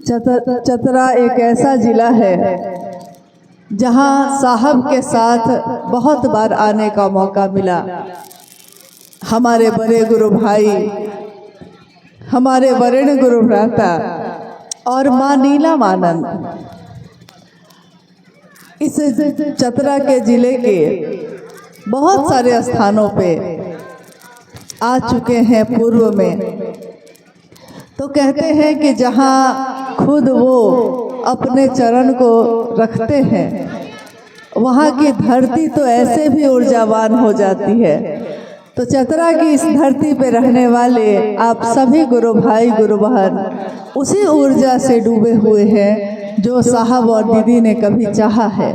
चतरा एक ऐसा ज़िला है जहां साहब के साथ बहुत बार आने का मौका मिला। हमारे बड़े गुरु भाई, हमारे वरेण्य गुरु भ्राता और माँ नीला मानंद इस चतरा के ज़िले के बहुत सारे स्थानों पे आ चुके हैं पूर्व में। तो कहते हैं कि जहाँ खुद वो अपने चरण को रखते हैं वहाँ की धरती तो ऐसे भी ऊर्जावान हो जाती है। तो चतरा की इस धरती पे रहने वाले आप सभी गुरु भाई गुरु बहन उसी ऊर्जा से डूबे हुए हैं जो साहब और दीदी ने कभी चाहा है।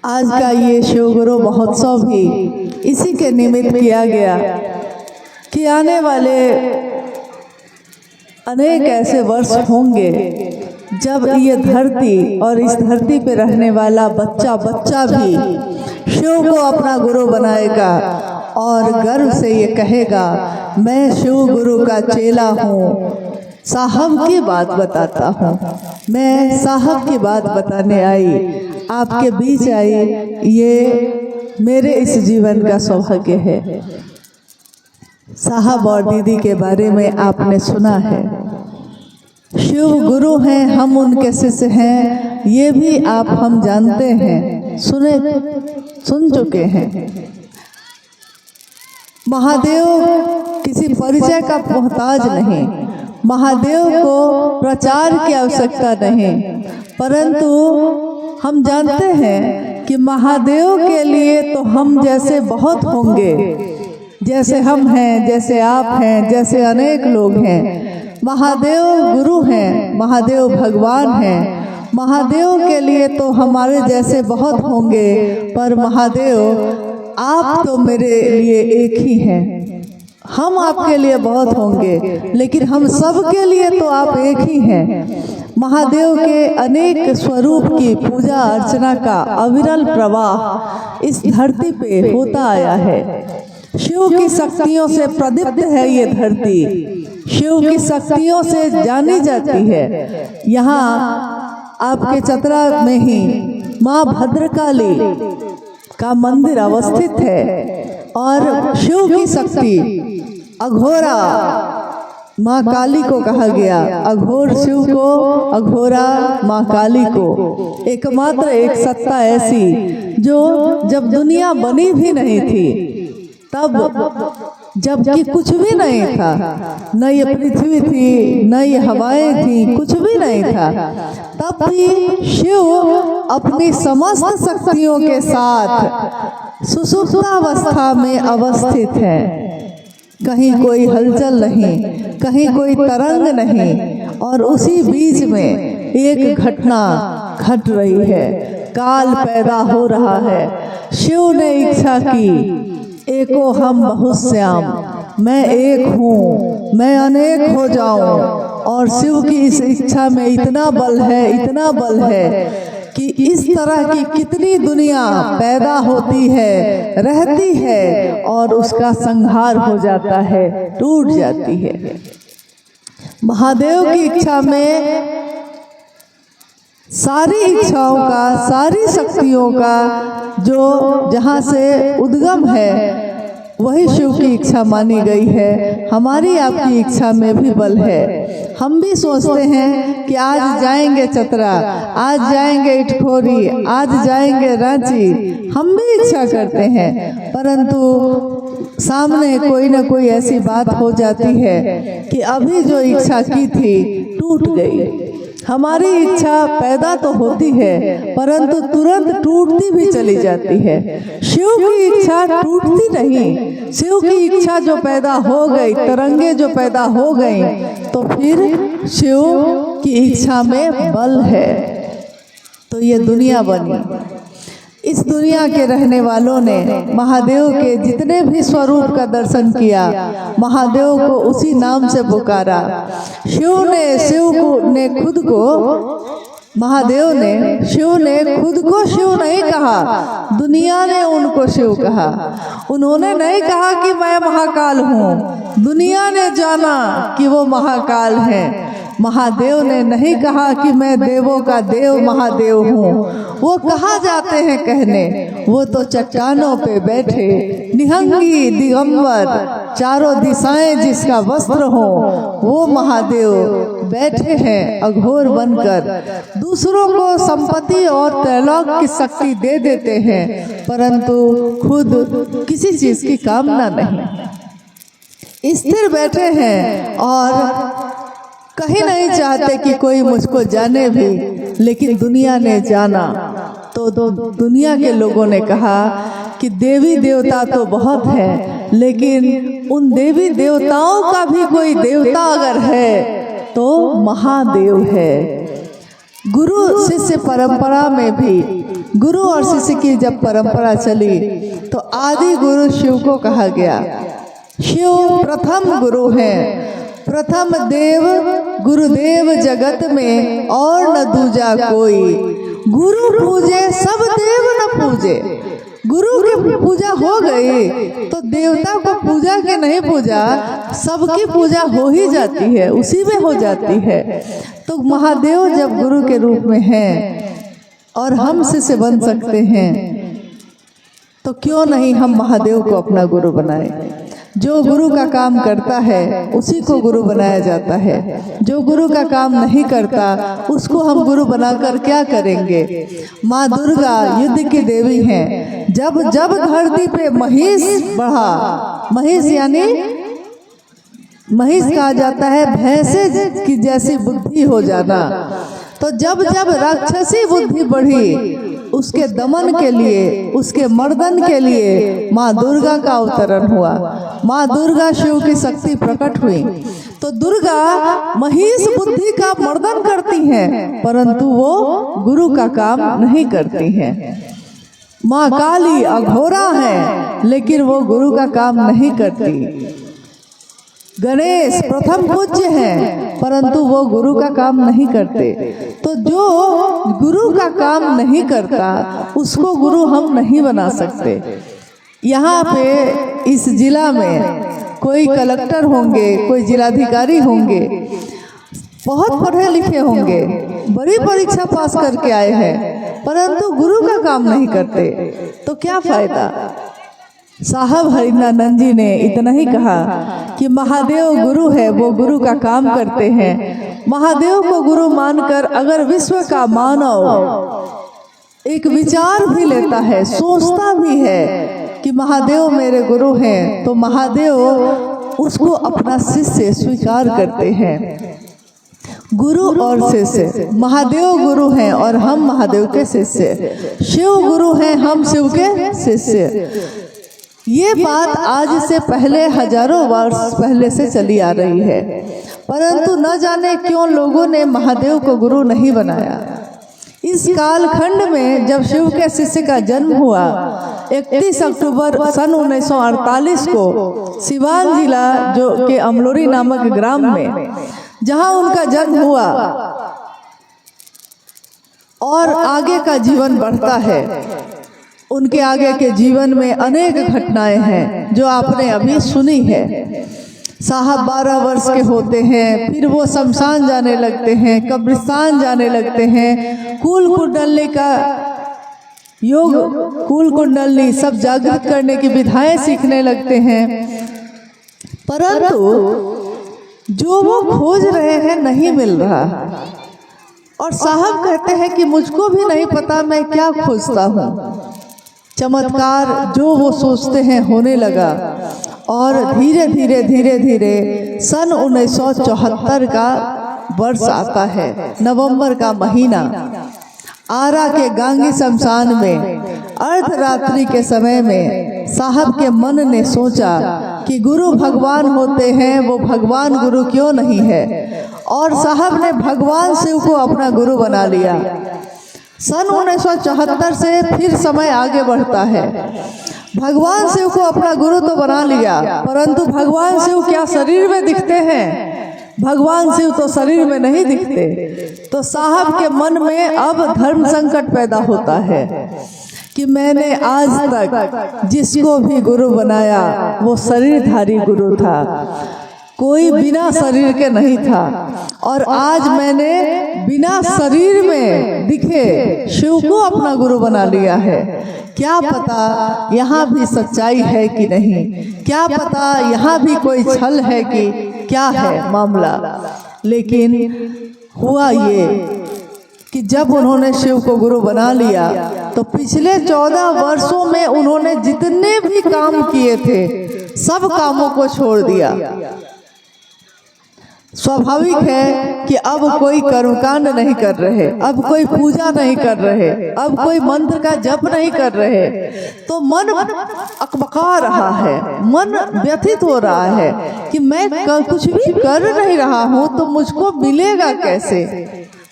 आज का ये शिव गुरु महोत्सव भी इसी के निमित्त किया गया कि आने वाले अनेक ऐसे वर्ष होंगे जब ये धरती और इस धरती पे रहने वाला बच्चा भी शिव को अपना गुरु बनाएगा और गर्व से ये कहेगा, मैं शिव गुरु का चेला हूँ, साहब की बात बताता हूँ, मैं साहब की बात बताने आई, आपके बीच आई। ये मेरे इस जीवन का सौभाग्य है। साहब और दीदी के बारे में आपने सुना है, शिव गुरु हैं, हम उनके शिष्य हैं, ये भी हम जानते हैं, सुन चुके हैं। महादेव किसी परिचय का मोहताज नहीं, महादेव को प्रचार की आवश्यकता नहीं, परंतु हम जानते हैं कि महादेव के लिए तो हम जैसे बहुत होंगे, जैसे हम हैं, जैसे आप हैं, जैसे अनेक लोग हैं। महादेव गुरु हैं, महादेव भगवान हैं, महादेव के लिए तो हमारे जैसे बहुत होंगे, पर महादेव आप तो मेरे लिए एक ही हैं। हम आपके लिए बहुत होंगे लेकिन हम सब के लिए तो आप एक ही हैं। महादेव के अनेक स्वरूप की पूजा अर्चना का अविरल प्रवाह इस धरती पे होता आया है। शिव की शक्तियों से प्रदीप्त है ये धरती, शिव की शक्तियों से जानी जाती है। यहाँ आपके चतरा में ही माँ भद्रकाली का मंदिर अवस्थित है और शिव की शक्ति अघोरा माँ काली को कहा गया। अघोर शिव को, अघोरा माँ काली को, एकमात्र एक सत्ता ऐसी जो जब दुनिया बनी भी नहीं थी, तब जबकि कुछ भी नहीं था, न ये पृथ्वी थी, न ये हवाएं थी, कुछ भी नहीं था, तब भी शिव अपनी समस्त शक्तियों के साथ सुषुप्तावस्था में अवस्थित है। कहीं कोई हलचल नहीं, कहीं कोई तरंग नहीं, और उसी बीच में एक घटना घट रही है, काल पैदा हो रहा है। शिव ने इच्छा की, एको हम बहुत श्याम, मैं एक हूँ, मैं अनेक हो जाऊं। और शिव की इस इच्छा में इतना बल है, इतना बल है कि इस तरह की कितनी दुनिया पैदा होती है, रहती है और उसका संहार हो जाता है, टूट जाती है। महादेव की इच्छा में सारी इच्छाओं का, सारी शक्तियों का जो जहाँ से उद्गम है वही शिव की इच्छा मानी गई है। हमारी आपकी इच्छा में भी बल है। हम भी सोचते हैं कि आज जाएंगे चतरा, आज जाएंगे इटखोरी, आज जाएंगे रांची, हम भी इच्छा करते हैं, परंतु सामने कोई ना कोई ऐसी बात हो जाती है कि अभी जो इच्छा की थी टूट गई। हमारी इच्छा पैदा तो होती है परंतु तुरंत टूटती भी चली जाती है। शिव की इच्छा टूटती नहीं, शिव की इच्छा जो पैदा हो गई, तरंगे जो पैदा हो गई, तो फिर शिव की इच्छा में बल है, तो ये दुनिया बनी। इस दुनिया के रहने वालों ने महादेव के जितने भी स्वरूप का दर्शन किया, महादेव को उसी नाम से पुकारा। शिव ने खुद को, महादेव ने, शिव ने खुद को शिव नहीं कहा, दुनिया ने उनको शिव कहा। उन्होंने नहीं कहा कि मैं महाकाल हूँ, दुनिया ने जाना कि वो महाकाल है। महादेव ने नहीं कहा कि मैं देवों का देव महादेव हूँ। वो कहाँ जाते हैं कहने, वो तो चट्टानों पे बैठे निहंगी दिगंबर, चारों दिशाएं जिसका वस्त्र हो, वो महादेव बैठे हैं अघोर बनकर। दूसरों को संपत्ति और त्रैलोक की शक्ति दे देते हैं, परंतु खुद किसी चीज की कामना नहीं, स्थिर बैठे हैं और कहीं नहीं चाहते कि कोई मुझको जाने भी। लेकिन दुनिया ने जाना तो दुनिया के लोगों ने कहा कि देवी देवता तो बहुत है, लेकिन उन देवी देवताओं का भी कोई देवता अगर है तो महादेव है। गुरु शिष्य परंपरा में भी गुरु और शिष्य की जब परंपरा चली तो आदि गुरु शिव को कहा गया। शिव प्रथम गुरु हैं, प्रथम देव गुरुदेव जगत में और न दूजा कोई। गुरु पूजे सब देव न पूजे। गुरु की पूजा हो गई तो देवता को पूजा के नहीं पूजा, सबकी पूजा हो ही जाती है, उसी में हो जाती है। तो महादेव जब गुरु के रूप में हैं और हम शिष्य बन सकते हैं, तो क्यों नहीं हम महादेव को अपना गुरु बनाए। जो गुरु का काम करता है उसी को गुरु बनाया जाता है, जो गुरु का काम नहीं करता उसको हम गुरु बनाकर क्या करेंगे। माँ दुर्गा युद्ध की देवी हैं। जब जब धरती पे महिष बढ़ा, महिष यानी महिष कहा जाता है भैंसे की जैसी बुद्धि हो जाना, तो जब जब राक्षसी बुद्धि बढ़ी उसके दमन के लिए, उसके मर्दन के लिए माँ दुर्गा का अवतरण हुआ। माँ दुर्गा शिव की शक्ति प्रकट हुई। तो दुर्गा महिष बुद्धि का मर्दन करती हैं, परंतु वो गुरु का काम नहीं करती हैं। माँ काली अघोरा है, लेकिन वो गुरु का काम नहीं करती। गणेश प्रथम पूज्य हैं, परंतु वो गुरु का काम नहीं करते। तो जो गुरु का काम नहीं करता उसको गुरु हम नहीं बना सकते। यहाँ पे इस जिला में कोई कलेक्टर होंगे, कोई जिलाधिकारी होंगे, बहुत पढ़े लिखे होंगे, बड़ी परीक्षा पास करके आए हैं, परंतु गुरु का काम नहीं करते, तो क्या फायदा। साहब हरिनानंद जी ने इतना ही कहा कि महादेव गुरु है, वो गुरु का काम करते हैं। महादेव को गुरु मानकर अगर विश्व का मानव एक विचार भी लेता है, सोचता भी है कि महादेव मेरे गुरु हैं, तो महादेव उसको अपना शिष्य स्वीकार करते हैं। गुरु और शिष्य, महादेव गुरु हैं और हम महादेव के शिष्य, शिव गुरु हैं, हम शिव के शिष्य। ये बात आज से पहले हजारों वर्ष पहले से चली आ रही है, परंतु न जाने क्यों लोगों ने महादेव को गुरु नहीं बनाया। इस कालखंड में जब शिव के शिष्य का जन्म हुआ 31 अक्टूबर सन 1948 को सिवान जिला जो के अमलोरी नामक ग्राम में, जहां उनका जन्म हुआ और आगे का जीवन बढ़ता है। उनके आगे के जीवन में अनेक घटनाएं हैं जो आपने अभी सुनी है। साहब 12 वर्ष के होते हैं, फिर वो शमशान जाने लगते हैं, कब्रिस्तान जाने लगते हैं, कुल कुंडली का योग, कुल कुंडली सब जागृत करने की विधाएं सीखने लगते हैं, परंतु जो वो खोज रहे हैं नहीं मिल रहा। और साहब कहते हैं कि मुझको भी नहीं पता मैं क्या खोजता हूँ। चमत्कार जो वो सोचते हैं होने लगा और धीरे धीरे धीरे धीरे सन 1974 का वर्ष आता है, नवंबर का महीना। आरा के गांगी शमशान में अर्धरात्रि के समय में साहब के मन ने सोचा कि गुरु भगवान होते हैं, वो भगवान गुरु क्यों नहीं है। और साहब ने भगवान शिव को अपना गुरु बना लिया। सन 1974 से फिर समय आगे बढ़ता है। भगवान शिव को अपना गुरु तो बना लिया, परंतु भगवान शिव क्या शरीर में दिखते हैं? भगवान शिव तो शरीर में नहीं दिखते। तो साहब के मन में अब धर्म संकट पैदा होता है कि मैंने आज तक जिसको भी गुरु बनाया वो शरीरधारी गुरु था। कोई बिना शरीर के नहीं था, और आज मैंने बिना शरीर में दिखे शिव को अपना गुरु बना लिया है। क्या पता यहाँ भी सच्चाई है कि नहीं, क्या पता यहाँ भी कोई छल है कि क्या है मामला। लेकिन हुआ ये कि जब उन्होंने शिव को गुरु बना लिया तो पिछले 14 वर्षों में उन्होंने जितने भी काम किए थे सब कामों को छोड़ दिया। स्वाभाविक है कि अब कोई कर्मकांड नहीं कर रहे, अब कोई पूजा नहीं कर रहे, अब कोई मंत्र का जप नहीं कर रहे, तो मन अकबका रहा है, मन व्यथित हो रहा है कि मैं कुछ भी कर नहीं रहा हूँ तो मुझको मिलेगा कैसे।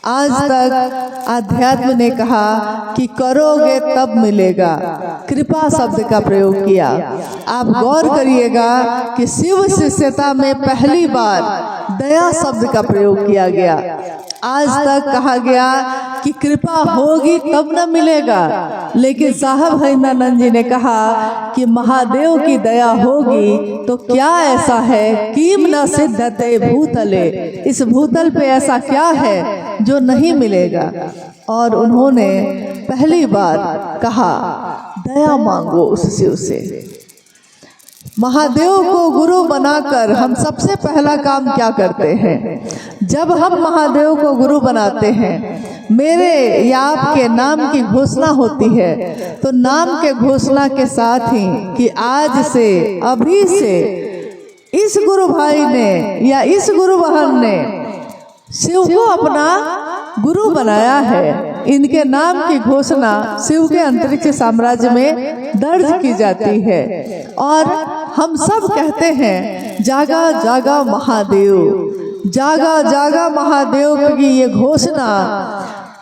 आज तक अध्यात्म ने कहा कि करोगे तब मिलेगा, कृपा शब्द का प्रयोग किया। आप गौर करिएगा कि शिव शिष्यता में पहली बार दया शब्द का प्रयोग किया गया। आज तक कहा गया कि कृपा होगी तब न मिलेगा, लेकिन साहब हरिनानंद जी ने कहा कि महादेव की दया होगी तो क्या ऐसा है किम न सिद्धते भूतले, इस भूतल पे ऐसा क्या है जो नहीं मिलेगा। और उन्होंने पहली बार कहा दया मांगो उस शिव से। महादेव को गुरु बनाकर हम सबसे पहला काम क्या करते हैं, जब हम महादेव को गुरु बनाते हैं, मेरे या आपके नाम की घोषणा होती है, तो नाम के घोषणा के साथ ही कि आज से अभी से इस गुरु भाई ने या इस गुरु बहन ने शिव को अपना गुरु बनाया है, इनके नाम की घोषणा शिव के अंतरिक्ष साम्राज्य में दर्ज की जाती है। और हम सब कहते हैं जागा जागा महादेव, जागा जागा महादेव की ये घोषणा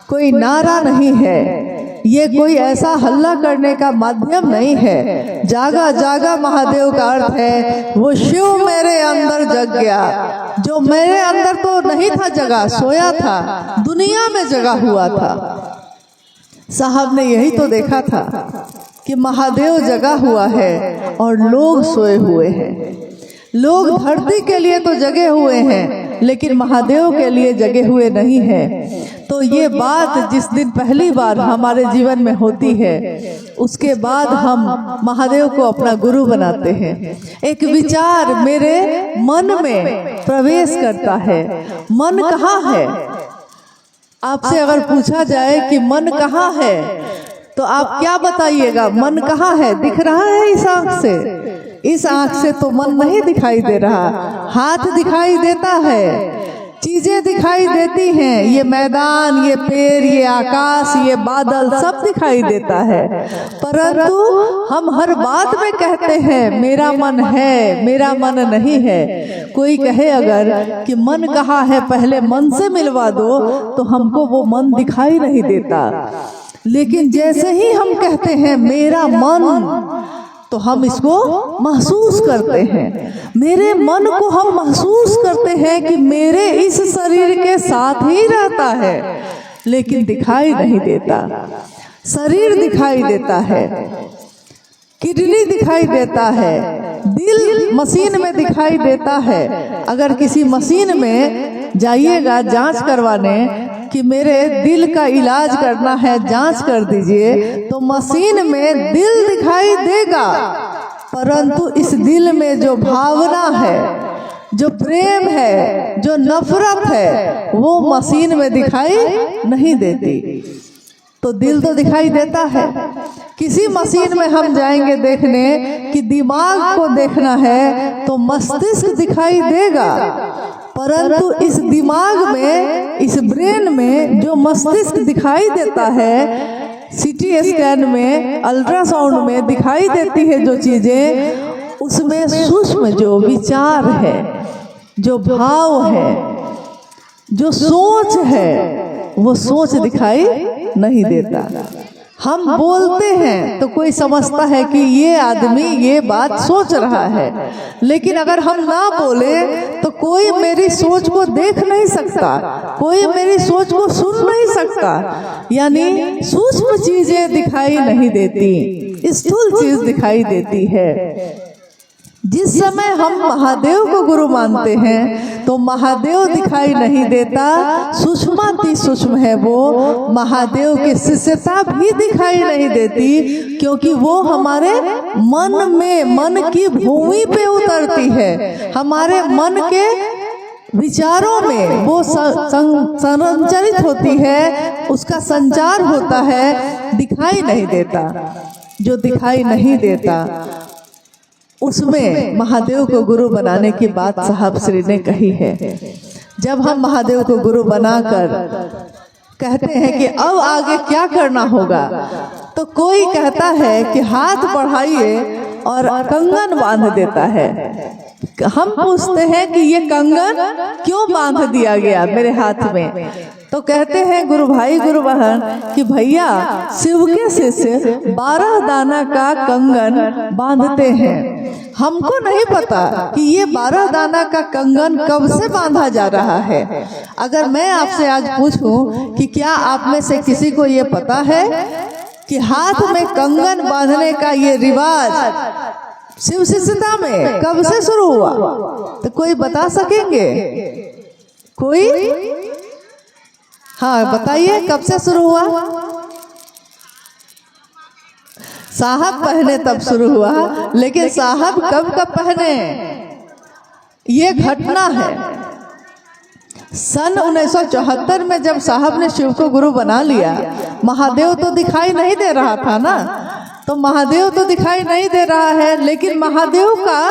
कोई नारा नहीं है, ये कोई ऐसा हल्ला करने का माध्यम नहीं है। जागा जागा महादेव का अर्थ है वो शिव मेरे अंदर जग गया, जो मेरे अंदर तो नहीं था जगा, सोया था, दुनिया में जगा हुआ था। साहब ने यही तो देखा था कि महादेव जगा हुआ है और लोग सोए हुए हैं। लोग धरती के लिए तो जगे हुए हैं लेकिन महादेव के लिए जगे हुए नहीं हैं। तो ये बात जिस दिन पहली बार हमारे जीवन में होती है उसके बाद हम महादेव को अपना गुरु बनाते हैं। एक विचार मेरे मन में प्रवेश करता है, मन कहाँ है। आपसे अगर पूछा जाए कि मन कहाँ है तो आप क्या बताइएगा, मन कहाँ है? दिख रहा है इस आँख से? इस आँख से तो मन नहीं दिखाई दे रहा। हाथ दिखाई देता है, चीजें दिखाई देती हैं, ये मैदान, ये पेड़, ये आकाश, ये बादल सब दिखाई देता है, परंतु हम हर बात में कहते हैं मेरा मन है, मेरा मन नहीं है। कोई कहे अगर कि मन कहाँ है, पहले मन से मिलवा दो, तो हमको वो मन दिखाई नहीं देता। लेकिन जैसे ही हम कहते हैं मेरा मन, तो हम इसको महसूस करते हैं। मेरे मन को हम महसूस करते हैं कि मेरे इस शरीर के साथ ही रहता है, लेकिन दिखाई नहीं देता। शरीर दिखाई देता है, किडनी दिखाई देता है, दिल मशीन में दिखाई देता है। अगर किसी मशीन में जाइएगा जांच करवाने कि मेरे दिल का इलाज करना है, जांच कर दीजिए, तो मशीन में दिल दिखाई देगा, परंतु इस दिल में जो भावना है, जो प्रेम है, जो नफरत है, वो मशीन में दिखाई नहीं देती। तो दिल तो दिखाई देता है। किसी मशीन में हम जाएंगे देखने कि दिमाग को देखना है तो मस्तिष्क दिखाई देगा, परंतु इस दिमाग में, इस ब्रेन में जो मस्तिष्क दिखाई देता है, सीटी स्कैन में, अल्ट्रासाउंड में दिखाई देती है जो चीजें, उसमें सूक्ष्म जो विचार है, जो भाव है, जो सोच है, वो सोच दिखाई नहीं देता। हम बोलते हैं तो कोई समझता है कि ये आदमी ये बात सोच रहा है, लेकिन अगर हम ना बोले तो कोई मेरी सोच को देख नहीं सकता, कोई मेरी सोच को सुन नहीं सकता। यानी सूक्ष्म चीजें दिखाई नहीं देती, स्थूल चीज दिखाई देती है। जिस समय हम महादेव को गुरु मानते हैं तो महादेव दिखाई नहीं देता, सूक्ष्माति सूक्ष्म है वो, महादेव की शिष्यता भी दिखाई नहीं देती, क्योंकि वो हमारे मन में, मन की भूमि पे उतरती है, हमारे मन के विचारों में वो संचरित होती है, उसका संचार होता है, दिखाई नहीं देता। जो दिखाई नहीं देता उसमें महादेव को गुरु बनाने की बात साहब श्री ने कही है। जब हम महादेव को गुरु बनाकर कहते हैं कि अब आगे क्या करना होगा, तो कोई कहता है कि हाथ बढ़ाइए और कंगन बांध देता है। हम पूछते हैं कि ये कंगन क्यों बांध दिया गया मेरे हाथ में, तो कहते हैं गुरु भाई गुरु बहन कि भैया शिव के शिष्य 12 दाना का कंगन बांधते हैं। हमको नहीं पता कि ये 12 दाना का कंगन कब से बांधा जा रहा है। अगर मैं आपसे आज पूछूं कि क्या आप में से किसी को ये पता है कि हाथ में कंगन बांधने का ये रिवाज शिव शिष्यता में कब से शुरू हुआ, तो कोई बता सकेंगे? कोई? हाँ बताइए, कब से शुरू हुआ? साहब पहने तब शुरू हुआ, लेकिन साहब कब कब पहने ये घटना है। सन 1974 में जब साहब ने शिव को गुरु बना लिया, महादेव तो दिखाई नहीं दे रहा था ना, तो महादेव तो दिखाई नहीं दे रहा है, लेकिन महादेव का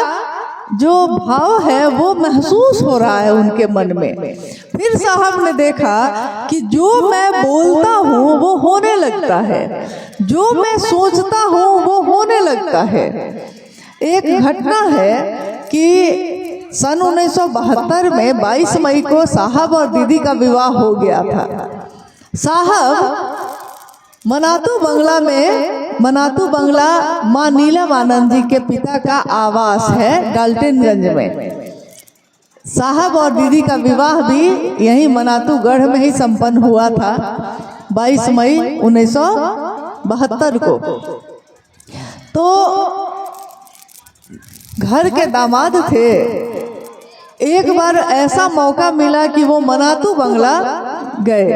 जो भाव है वो महसूस हो रहा है उनके मन में। फिर साहब ने देखा कि जो मैं बोलता हूँ वो होने लगता है, जो मैं सोचता हूँ वो होने लगता है। एक घटना है कि सन 1972 में 22 मई को साहब और दीदी का विवाह हो गया था। साहब मनातू बंगला में, मनातू बंगला माँ नीलम आनंद जी के पिता का आवास है डाल्टनगंज में। साहब और दीदी का विवाह भी यही मनातूगढ़ में ही संपन्न हुआ था 22 मई 1972 को। तो घर के दामाद थे। एक बार ऐसा मौका मिला कि वो मनातू बंगला गए,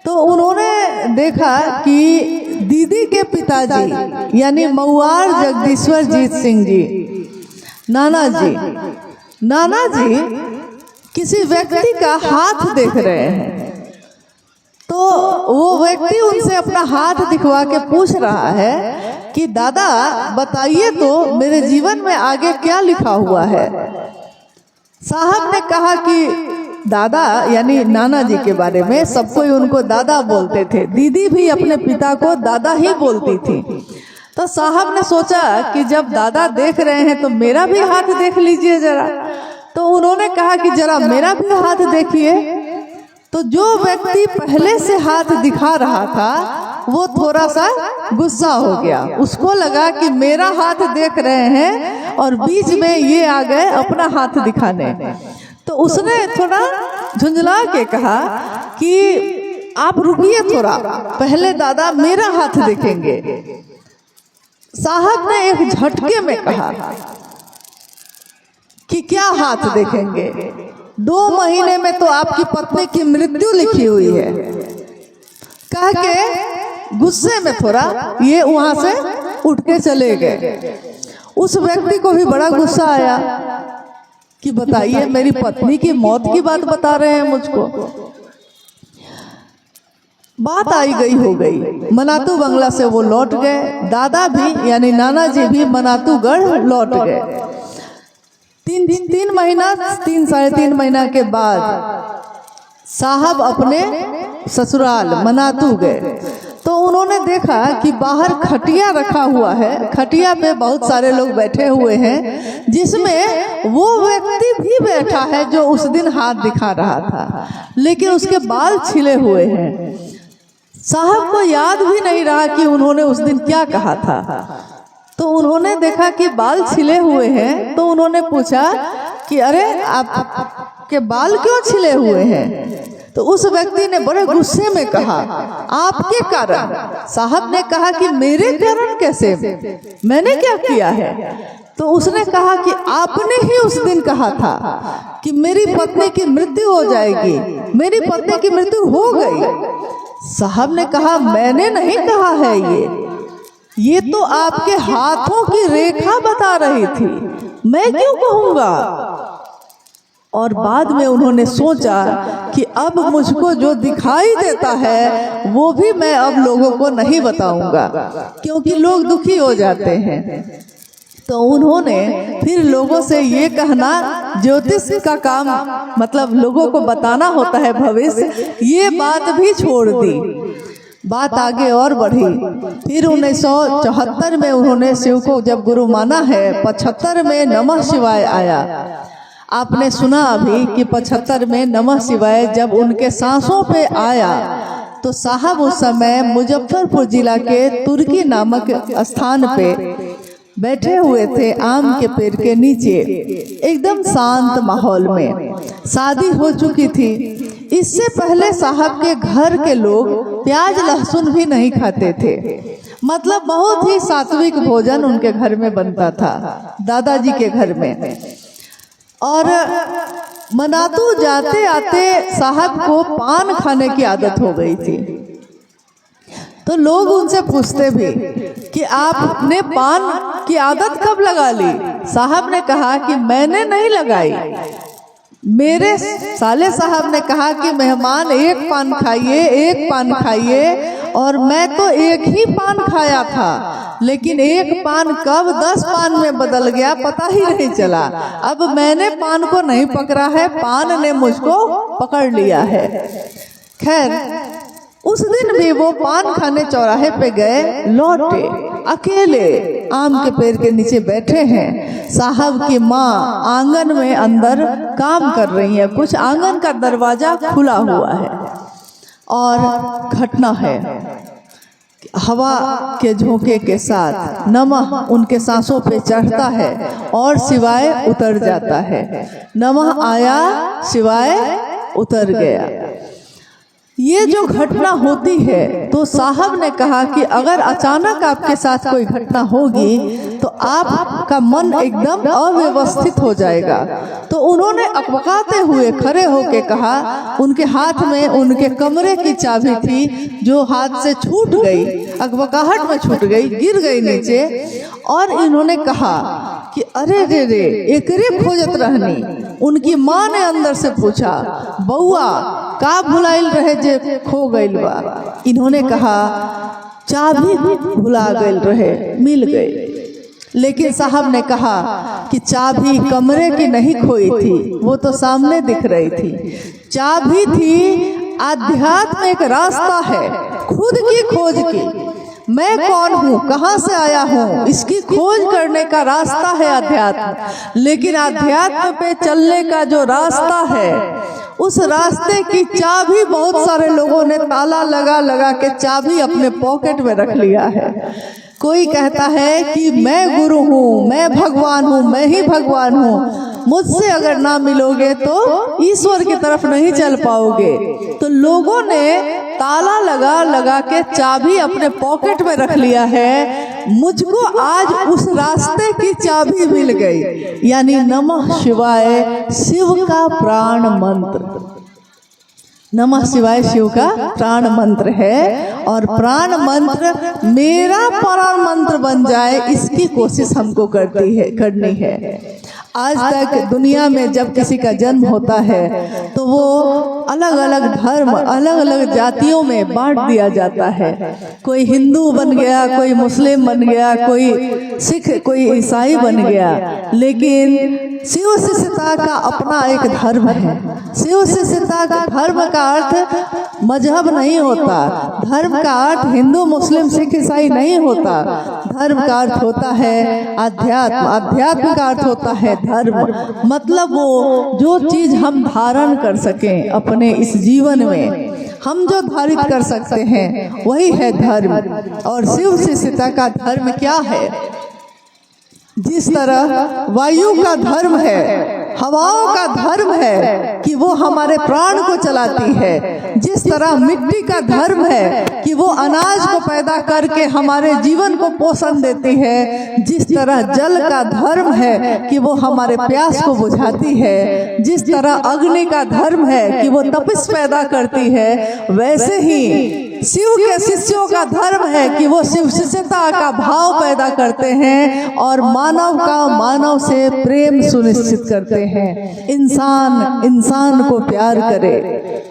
तो उन्होंने देखा कि दीदी के पिताजी यानी मऊआर जगदीश्वर जीत सिंह जी, नाना जी किसी व्यक्ति का हाथ देख रहे हैं। तो वो व्यक्ति उनसे अपना हाथ दिखवा के पूछ रहा है कि दादा बताइए तो मेरे जीवन में आगे क्या लिखा हुआ है। साहब ने कहा कि दादा यानी नाना जी के बारे में सब कोई उनको दादा बोलते थे, दीदी भी अपने पिता को दादा ही बोलती थी। तो साहब ने सोचा कि जब दादा देख रहे हैं तो मेरा भी हाथ देख लीजिए जरा। तो उन्होंने कहा कि जरा मेरा भी हाथ देखिए। तो जो व्यक्ति पहले से हाथ दिखा रहा था वो थोड़ा सा गुस्सा हो गया, उसको लगा कि मेरा हाथ देख रहे हैं और बीच में ये आ गए अपना हाथ दिखाने। तो उसने थोड़ा झुंझला के कहा कि आप रुकिए थोड़ा, पहले दादा मेरा हाथ देखेंगे। साहब ने एक झटके में कहा कि क्या हाथ देखेंगे, 2 महीने में तो आपकी पत्नी की मृत्यु लिखी हुई है। कह के गुस्से में थोड़ा ये वहां से उठ के चले गए। उस व्यक्ति को भी बड़ा गुस्सा आया कि बताइए मेरी पत्नी की मौत की बात बता रहे हैं मुझको। बात आई गई हो गई, मनातू बंगला से वो लौट गए। दादा भी यानी नाना जी भी मनातूगढ़ लौट गए। 3 महीना 3-3.5 महीना के बाद साहब अपने ससुराल मनातू गए। तो उन्होंने देखा कि बाहर खटिया रखा हुआ है, खटिया पे बहुत सारे लोग बैठे हुए हैं, जिसमें वो व्यक्ति भी बैठा है जो उस दिन हाथ दिखा रहा था, लेकिन उसके बाल छिले हुए हैं। साहब को याद भी नहीं रहा कि उन्होंने उस दिन क्या कहा था। तो उन्होंने देखा कि बाल छिले हुए हैं, तो उन्होंने पूछा कि अरे आपके बाल क्यों छिले हुए हैं। तो उस व्यक्ति ने बड़े गुस्से में कहा, आपके कारण। साहब ने कहा कि मेरे कारण कैसे, मैंने क्या किया है? तो उसने कहा कि आपने ही उस दिन कहा था कि मेरी पत्नी की मृत्यु हो जाएगी। मेरी पत्नी की मृत्यु हो गई। साहब ने कहा, मैंने नहीं कहा है, ये तो आपके हाथों की रेखा बता रही थी, मैं क्यों कहूँगा? और बाद में उन्होंने सोचा कि अब मुझको जो दिखाई देता है वो भी मैं अब लोगों को नहीं बताऊंगा, क्योंकि लोग दुखी हो जाते हैं। तो उन्होंने फिर लोगों से ये कहना, ज्योतिष का काम मतलब लोगों को बताना होता है भविष्य, ये बात भी छोड़ दी। बात आगे और बढ़ी। फिर 1974 में उन्होंने शिव को जब गुरु माना है, 75 में नमः शिवाय आया। आपने सुना अभी कि 75 में नमः शिवाय जब उनके सांसों पे आया तो साहब उस समय मुजफ्फरपुर जिला के तुर्की नामक स्थान पे बैठे हुए थे, आम के पेड़ के नीचे, एकदम शांत माहौल में। शादी हो चुकी थी। इससे पहले साहब के घर के लोग प्याज लहसुन भी नहीं खाते थे, मतलब बहुत ही सात्विक भोजन उनके घर में बनता था, दादाजी के घर में। और मनातू जाते आते साहब को पान खाने की आदत हो गई थी। तो लोग उनसे पूछते भी कि आपने पान की आदत कब लगा ली? साहब ने कहा कि मैंने नहीं लगाई, मेरे साले साहब ने कहा कि मेहमान एक पान खाइए, और मैं तो एक ही पान खाया था, लेकिन एक पान कब 10 पान में बदल गया पता ही नहीं चला। अब मैंने पान को नहीं पकड़ा है, पान ने मुझको पकड़ लिया है। खैर, उस दिन भी वो पान खाने चौराहे पे गए, लौटे अकेले आम के पेड़ के नीचे बैठे हैं। साहब की माँ आंगन में अंदर काम कर रही है, कुछ आंगन का दरवाजा खुला हुआ है और घटना है, हवा के झोंके के साथ नमः उनके सांसों पे चढ़ता है और शिवाय उतर जाता है। नमः आया, शिवाय उतर गया। ये जो घटना होती है तो साहब ने कहा कि अगर अचानक आपके साथ कोई घटना होगी तो आपका मन एकदम अव्यवस्थित हो जाएगा। तो उन्होंने अकबकाते हुए खड़े होके कहा, उनके हाथ में उनके कमरे की चाबी थी जो हाथ से छूट गई, अकबकाहट में छूट गई, गिर गई नीचे। और इन्होंने कहा कि अरे रे रे, एकरे खोजत रहनी। उनकी माँ ने अंदर से पूछा, बउआ का भुलाइल रहे जे खो गइल बा? इन्होंने कहा, चाबी भुला गइल रहे, मिल गई। लेकिन साहब ने कहा कि चाबी कमरे की नहीं खोई थी, वो तो सामने दिख रही थी। चाबी थी आध्यात्म, एक रास्ता है खुद की खोज की। मैं कौन हूँ, कहाँ से आया हूँ, इसकी खोज करने का रास्ता है अध्यात्म। लेकिन अध्यात्म पे चलने का जो रास्ता है, उस रास्ते की चाबी बहुत सारे लोगों ने ताला लगा लगा के चाबी अपने पॉकेट में रख लिया है। कोई कहता है कि मैं गुरु हूँ, मैं भगवान हूँ, मैं ही भगवान हूँ, मुझसे अगर ना मिलोगे तो ईश्वर की तरफ नहीं चल पाओगे। तो लोगों ने ताला लगा लगा के चाबी अपने पॉकेट में रख लिया है। मुझको आज उस रास्ते की चाबी मिल गई, यानी नमः शिवाय शिव का प्राण मंत्र। नमः शिवाय शिव का प्राण मंत्र है, और प्राण मंत्र मेरा प्राण मंत्र बन जाए, इसकी कोशिश हमको करनी है। आज तक दुनिया में जब किसी का जन्म होता है तो वो अलग अलग धर्म, अलग अलग जातियों में बांट दिया जाता है। कोई हिंदू बन गया, कोई मुस्लिम बन गया, कोई सिख, कोई ईसाई बन गया। लेकिन शिव शिष्यता का अपना एक धर्म है। शिव शिष्यता का धर्म का अर्थ मजहब नहीं होता, धर्म का अर्थ हिंदू मुस्लिम सिख ईसाई नहीं होता। धर्म का अर्थ होता है अध्यात्म, अध्यात्म का अर्थ होता है धर्म। मतलब वो जो चीज हम धारण कर सकें अपने इस जीवन में, हम जो धारित कर सकते हैं वही है धर्म। और शिव शिष्यता का धर्म क्या है? जिस तरह वायु का धर्म है हवाओं का धर्म है कि वो हमारे प्राण को चलाती है, जिस तरह मिट्टी का धर्म है कि वो अनाज को पैदा करके हमारे जीवन को पोषण देती है, जिस तरह जल का धर्म है कि वो हमारे प्यास को बुझाती है, जिस तरह अग्नि का धर्म है कि वो तपिश पैदा करती है, वैसे ही शिव के शिष्यों का धर्म है कि वो शिव शिष्यता का भाव पैदा करते हैं और मानव का मानव से प्रेम सुनिश्चित करते हैं। इंसान इंसान को प्यार करे।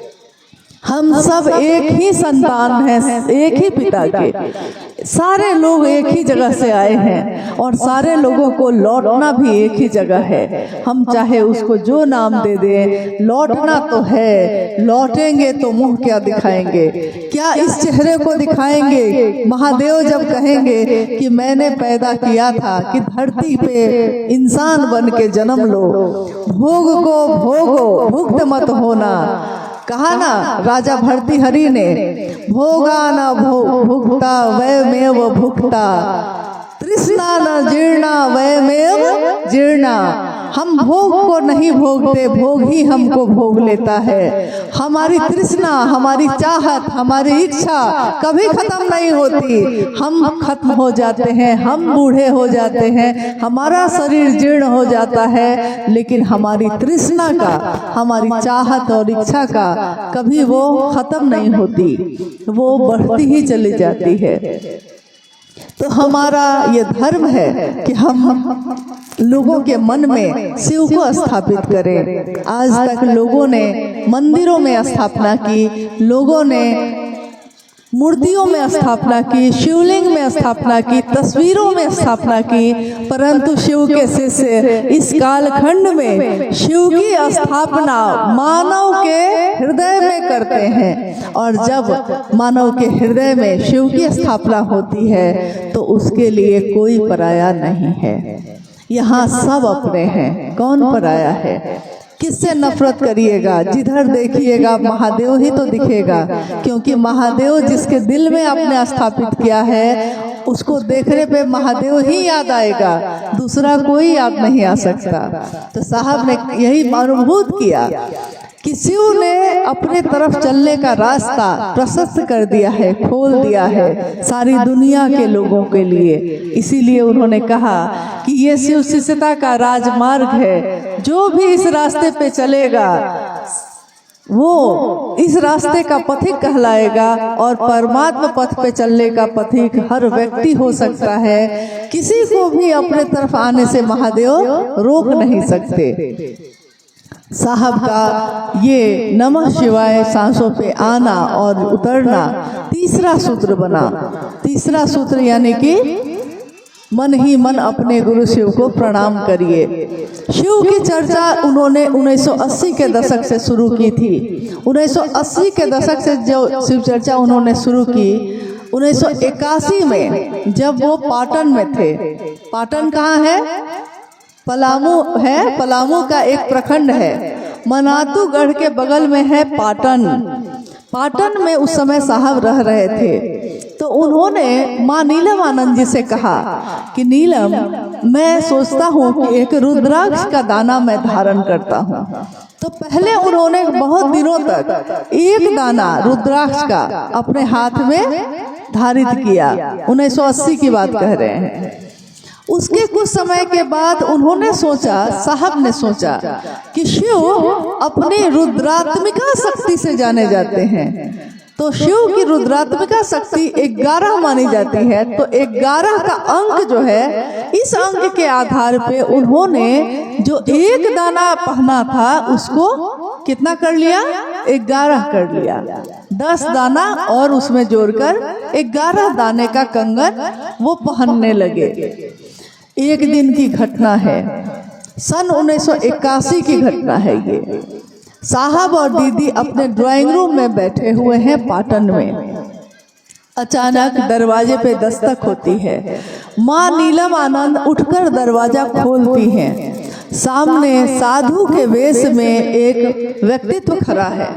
हम सब एक ही संतान हैं, एक ही पिता के। सारे लोग एक ही जगह से आए हैं और सारे लोगों को लौटना भी एक ही जगह है। हम चाहे उसको जो नाम दे दें, लौटना तो है। लौटेंगे तो मुंह क्या दिखाएंगे, क्या इस चेहरे को दिखाएंगे? महादेव जब कहेंगे कि मैंने पैदा किया था कि धरती पे इंसान बन के जन्म लो, भोग को भोगो, भुक्त मत होना। कहा ना राजा भर्तृहरि ने, भोगा न भुक्ता वयमेव भुक्ता, तृष्णा न जीर्णा वयमेव जीर्णा। हम भोग को नहीं भोगते, भोग ही हमको भोग लेता है। हमारी तृष्णा, हमारी चाहत, हमारी इच्छा कभी खत्म नहीं होती। हम खत्म हो जाते हैं, हम बूढ़े हो जाते हैं, हमारा शरीर जीर्ण हो जाता है, लेकिन हमारी तृष्णा का, हमारी चाहत और इच्छा का कभी वो खत्म नहीं होती, वो बढ़ती ही चली जाती है। तो हमारा ये धर्म है कि हम लोगों के मन में शिव को स्थापित करें। आज तक लोगों ने मंदिरों में स्थापना की, लोगों ने मूर्तियों में स्थापना की, शिवलिंग में स्थापना की, तस्वीरों में स्थापना की, परंतु शिव के शिष्य इस कालखंड में शिव की स्थापना मानव के हृदय में करते हैं। और जब मानव के हृदय में शिव की स्थापना होती है तो उसके लिए कोई पराया नहीं है। यहाँ सब अपने हैं, कौन पराया है? किससे नफरत करिएगा? जिधर देखिएगा महादेव ही तो दिखेगा, क्योंकि महादेव जिसके दिल में आपने स्थापित किया है उसको देखने पे महादेव ही याद आएगा, दूसरा कोई याद नहीं आ सकता। तो साहब ने यही अनुभूत किया कि शिव ने अपने तरफ चलने का रास्ता प्रशस्त कर दिया है, खोल दिया है सारी दुनिया के लोगों के लिए। इसीलिए उन्होंने कहा कि ये शिव शिष्यता का राजमार्ग है, जो भी इस रास्ते पे चलेगा वो इस रास्ते का पथिक कहलाएगा और परमात्मा पथ पे चलने का पथिक हर व्यक्ति हो सकता है। किसी को भी अपने तरफ आने से महादेव रोक नहीं सकते। साहब का ये नमः शिवाय सांसों पे आना और उतरना तीसरा सूत्र बना। तीसरा सूत्र यानी कि मन ही मन अपने गुरु शिव को प्रणाम करिए। शिव की चर्चा उन्होंने 1980 के दशक से शुरू की थी। 1980 के दशक से जो शिव चर्चा उन्होंने शुरू की, 1981 में जब वो पाटन में थे। पाटन कहाँ है? पलामू है, पलामू का एक प्रखंड है। मनातूगढ़ के बगल में है पाटन। पाटन में उस समय साहब रह रहे थे। तो उन्होंने माँ नीलम आनंद जी से कहा कि नीलम, मैं सोचता हूँ कि एक रुद्राक्ष का दाना मैं धारण करता हूँ। तो पहले उन्होंने बहुत दिनों तक एक दाना रुद्राक्ष का अपने हाथ में धारित किया। 1980 की बात कह रहे हैं। उसके कुछ समय के बाद उन्होंने सोचा, साहब ने सोचा कि शिव अपनी रुद्रात्मिका शक्ति से जाने जाते हैं। तो शिव की रुद्रात्मिका शक्ति 11 मानी जाती है। तो 11 का अंक जो है, इस अंक के आधार पे उन्होंने जो एक दाना पहना था उसको कितना कर लिया? 11 कर लिया। 10 दाना और उसमें जोड़कर 11 दाने का कंगन वो पहनने लगे। एक दिन की घटना है, सन 1981 की घटना है ये। साहब और दीदी अपने ड्राइंग रूम में बैठे हुए हैं पाटन में। अचानक दरवाजे पे दस्तक होती है। माँ नीलम आनंद उठकर दरवाजा खोलती हैं। सामने साधु के वेश में एक व्यक्तित्व खड़ा है।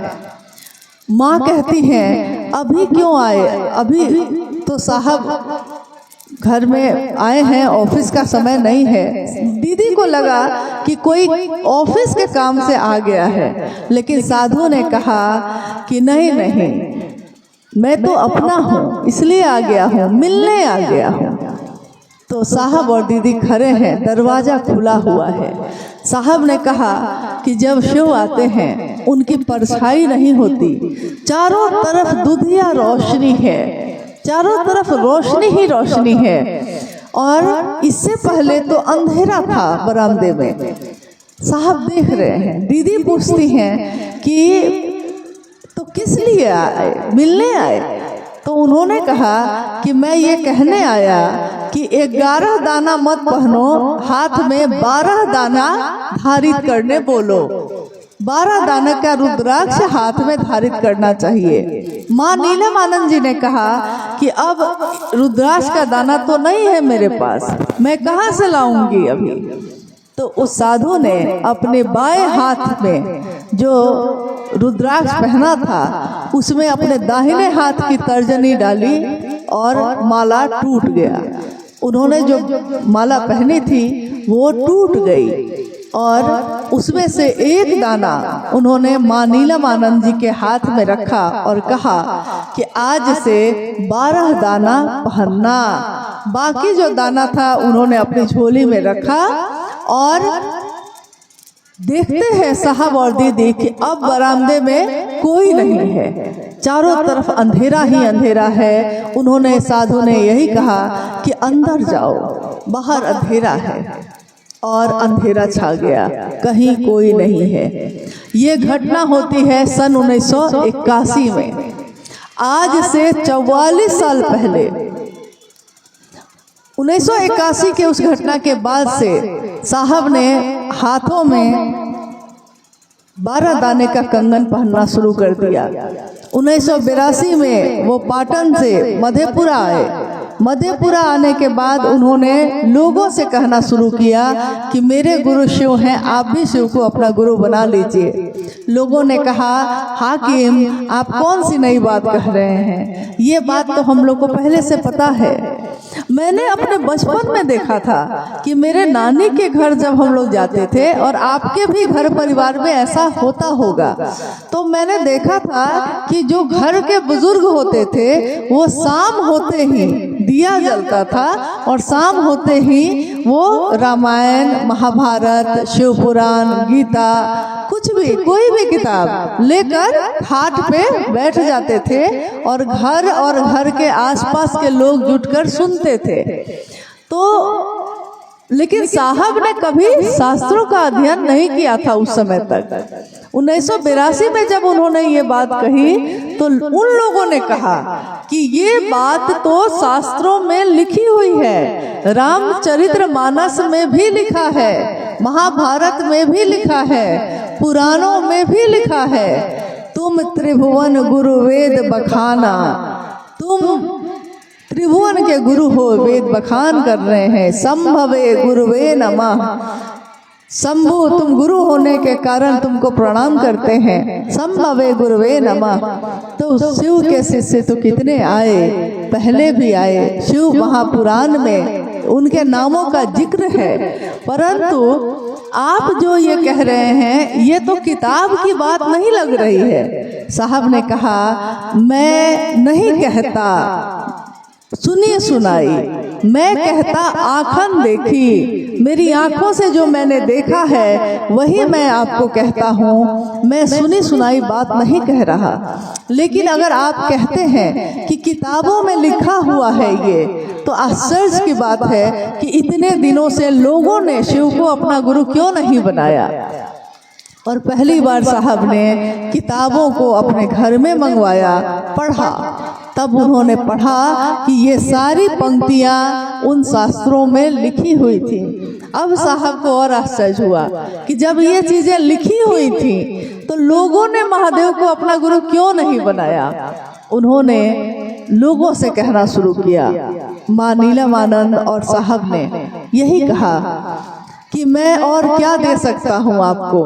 माँ कहती हैं, अभी क्यों आए? अभी तो साहब घर में आए हैं, ऑफिस का समय नहीं है। दीदी को लगा कि कोई ऑफिस के काम से आ गया है, लेकिन साधु ने कहा कि नहीं नहीं, मैं तो अपना हूँ, इसलिए आ गया हूँ, मिलने आ गया हूँ। तो साहब और दीदी खड़े हैं, दरवाजा खुला हुआ है। साहब ने कहा कि जब शिव आते हैं उनकी परछाई नहीं होती, चारों तरफ दुधिया रोशनी है, चारों तरफ रोशनी ही रोशनी है। और इससे पहले तो अंधेरा था बरामदे में। साहब देख रहे हैं। दीदी पूछती हैं कि तो किस लिए आए, मिलने आए? तो उन्होंने कहा कि मैं ये कहने आया कि 11 दाना मत पहनो, हाथ में 12 दाना धारित करने बोलो। 12 दाना का रुद्राक्ष हाथ में धारित करना चाहिए। माँ नीलमानंद जी ने कहा कि अब रुद्राक्ष का दाना तो नहीं है मेरे पास, मैं कहाँ से लाऊंगी अभी। तो उस साधु ने अपने बाएं हाथ में जो रुद्राक्ष पहना था उसमें अपने दाहिने हाथ की तर्जनी डाली और माला टूट गया। उन्होंने जो माला पहनी थी वो टूट गई और उसमें से एक दाना उन्होंने माँ नीलमानंद जी के हाथ में रखा और कहा कि आज से 12 दाना पहनना। बाकी जो दाना था उन्होंने अपनी झोली में रखा और देखते हैं साहब और दीदी कि अब बरामदे में कोई नहीं है, चारों तरफ अंधेरा ही अंधेरा है। उन्होंने, साधु ने यही कहा कि अंदर जाओ, बाहर अंधेरा है। और अंधेरा छा गया, कहीं कोई नहीं है। ये घटना होती है सन 1981 में, आज से 44 साल पहले। 1981 के उस घटना के बाद से साहब ने हाथों में 12 दाने का कंगन पहनना शुरू कर दिया। 1982 में वो पाटन से मधेपुरा आए। मधेपुरा आने के बाद उन्होंने लोगों से कहना शुरू किया कि मेरे गुरु शिव हैं, आप भी शिव को अपना गुरु बना लीजिए। लोगों ने कहा, हाकिम आप कौन सी नई बात कह रहे हैं, ये बात तो हम लोग को पहले से पता है। मैंने अपने बचपन में देखा था कि मेरे नानी के घर जब हम लोग जाते थे और आपके भी घर परिवार में ऐसा होता होगा, तो मैंने देखा था कि जो घर के बुजुर्ग होते थे वो शाम होते ही दिया जलता था और शाम होते ही वो रामायण, महाभारत, शिव पुराण, गीता, कुछ भी, कोई भी किताब लेकर घाट पे बैठ जाते थे और घर के आसपास के लोग जुटकर सुनते थे। तो लेकिन साहब ने कभी शास्त्रों का अध्ययन नहीं किया था उस समय तक। 1982 में जब उन्होंने ये बात कही तो उन लोगों ने कहा कि ये बात तो शास्त्रों में लिखी हुई है, रामचरितमानस में भी लिखा है, महाभारत में भी लिखा है, पुराणों में भी लिखा है, तुम त्रिभुवन गुरु वेद बखाना, तुम त्रिभुवन के गुरु हो, वेद बखान कर रहे हैं। संभवे गुरुवे नमः, शंभु तुम गुरु होने के कारण तुमको प्रणाम करते हैं, संभवे गुरुवे नमः। तो शिव के शिष्य तो कितने आए, पहले भी आए, शिव महापुराण में उनके नामों का जिक्र है। परंतु आप जो ये कह रहे हैं ये तो किताब की बात नहीं लग रही है। साहब ने कहा, मैं नहीं कहता सुनिए सुनाई, मैं कहता आँखन देखी, मेरी आंखों से जो मैंने देखा है वही मैं आपको कहता हूँ, मैं सुनी सुनाई बात नहीं कह रहा। लेकिन अगर आप कहते हैं कि किताबों में लिखा हुआ है ये, तो आश्चर्य की बात है कि इतने दिनों से लोगों ने शिव को अपना गुरु क्यों नहीं बनाया। और पहली बार साहब ने किताबों को अपने घर में मंगवाया, पढ़ा, तब उन्होंने पढ़ा कि ये सारी पंक्तियां उन शास्त्रों में लिखी हुई थी। अब साहब को और आश्चर्य हुआ कि जब ये चीजें लिखी हुई थी तो लोगों ने महादेव को अपना गुरु क्यों नहीं बनाया। उन्होंने लोगों से कहना शुरू किया, माँ नीलमानंद और साहब ने यही कहा कि मैं और क्या दे सकता हूँ आपको।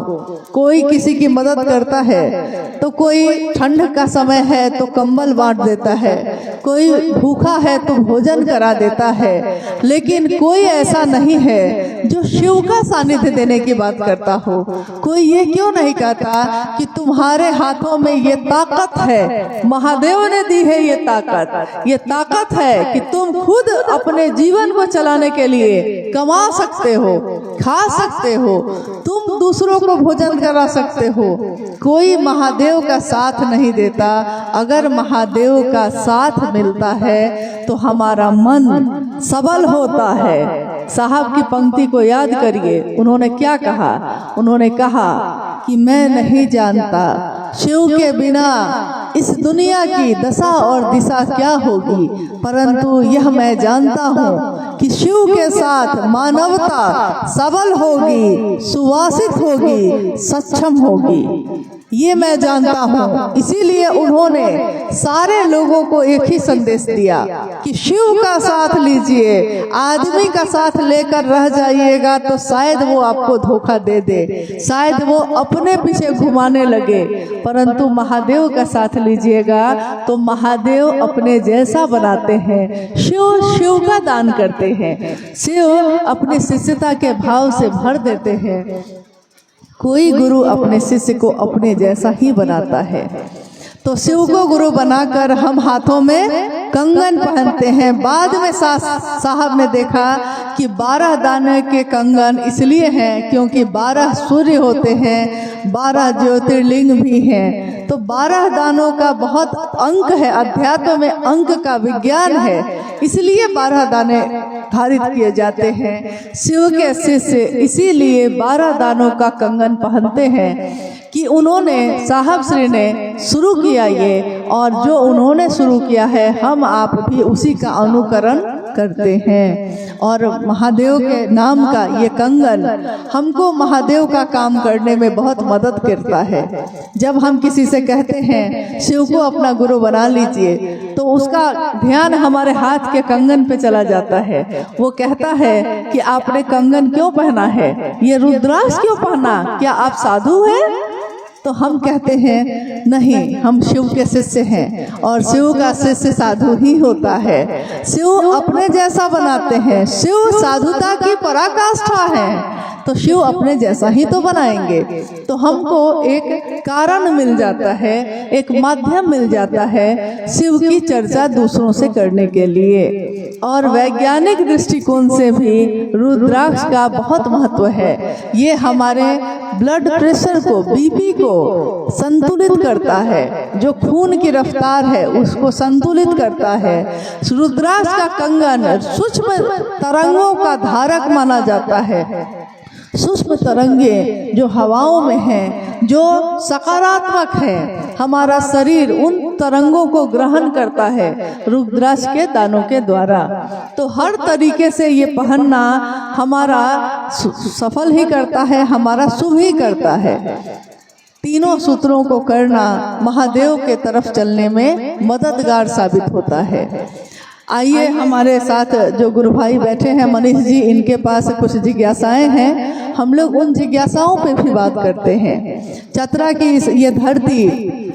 कोई किसी की मदद करता है तो कोई ठंड का समय है तो कंबल बांट देता है, कोई भूखा है तो भोजन करा देता है, लेकिन कोई ऐसा नहीं है जो शिव का सानिध्य देने की बात करता हो। कोई ये क्यों नहीं कहता कि तुम्हारे हाथों में ये ताकत है, महादेव ने दी है ये ताकत है कि तुम खुद अपने जीवन को चलाने के लिए कमा सकते हो, खा सकते हो, तुम दूसरों को भोजन करा सकते हो। कोई महादेव का साथ नहीं देता। अगर महादेव का साथ मिलता है तो हमारा मन सबल होता है। साहब की पंक्ति को याद करिए, उन्होंने क्या कहा? उन्होंने कहा कि मैं नहीं जानता शिव के बिना इस दुनिया की दशा और दिशा क्या होगी, परंतु यह मैं जानता हूँ कि शिव के साथ मानवता सबल होगी, सुवासित होगी, सक्षम होगी। ये मैं जानता हूँ। इसीलिए उन्होंने सारे लोगों को एक ही संदेश दिया कि शिव का साथ लीजिए। आदमी का साथ लेकर रह जाइएगा तो शायद वो आपको धोखा दे दे, शायद वो अपने पीछे घुमाने लगे, परंतु महादेव का साथ लीजिएगा तो महादेव अपने जैसा बनाते हैं। शिव का दान करते हैं, शिव अपनी शिष्यता के भाव से भर देते हैं। कोई गुरु अपने शिष्य को अपने जैसा ही बनाता है। तो शिव को गुरु बनाकर हम हाथों में कंगन पहनते हैं। बाद में साहब ने देखा कि 12 दाने के कंगन इसलिए हैं क्योंकि 12 सूर्य होते हैं, 12 ज्योतिर्लिंग भी हैं, तो 12 दानों का बहुत अंक है। अध्यात्म में अंक का विज्ञान है, इसलिए 12 दाने धारित किए जाते हैं। शिव के शिष्य इसीलिए 12 दानों का कंगन पहनते हैं कि उन्होंने साहब श्री ने शुरू किया ये, और जो उन्होंने शुरू किया है हम आप भी उसी का अनुकरण करते हैं। और महादेव के नाम का ये कंगन हमको महादेव का काम करने में बहुत मदद करता है। जब हम किसी से कहते हैं शिव को अपना गुरु बना लीजिए तो उसका ध्यान हमारे हाथ के कंगन पे चला जाता है। वो कहता है कि आपने कंगन क्यों पहना है, ये रुद्राक्ष क्यों पहना, क्या आप साधु हैं? तो हम कहते हैं नहीं, हम शिव के शिष्य हैं और शिव का शिष्य साधु ही होता है। शिव अपने जैसा बनाते हैं, शिव साधुता की पराकाष्ठा है, तो शिव अपने जैसा ही तो बनाएंगे। तो हमको एक कारण मिल जाता है, एक माध्यम मिल जाता है शिव की चर्चा दूसरों से करने के लिए। और वैज्ञानिक दृष्टिकोण से भी रुद्राक्ष का बहुत महत्व है। ये हमारे ब्लड प्रेशर को, बीपी को संतुलित करता है, जो खून की रफ्तार है उसको संतुलित करता है। रुद्राक्ष का कंगन सूक्ष्म तरंगों का धारक माना जाता है। सूक्ष्म तरंगे जो हवाओं में हैं, जो सकारात्मक है, हमारा शरीर उन तरंगों को ग्रहण करता है रुद्राक्ष के दानों के द्वारा। तो हर तरीके से ये पहनना हमारा सफल ही करता है, हमारा शुभ ही करता है। तीनों सूत्रों को करना महादेव के तरफ चलने में मददगार साबित होता है। आइए हमारे साथ जो गुरु भाई बैठे हैं मनीष जी, इनके पास कुछ जिज्ञासाएं हैं, हम लोग उन जिज्ञासाओं पे भी बात करते हैं। चतरा की ये धरती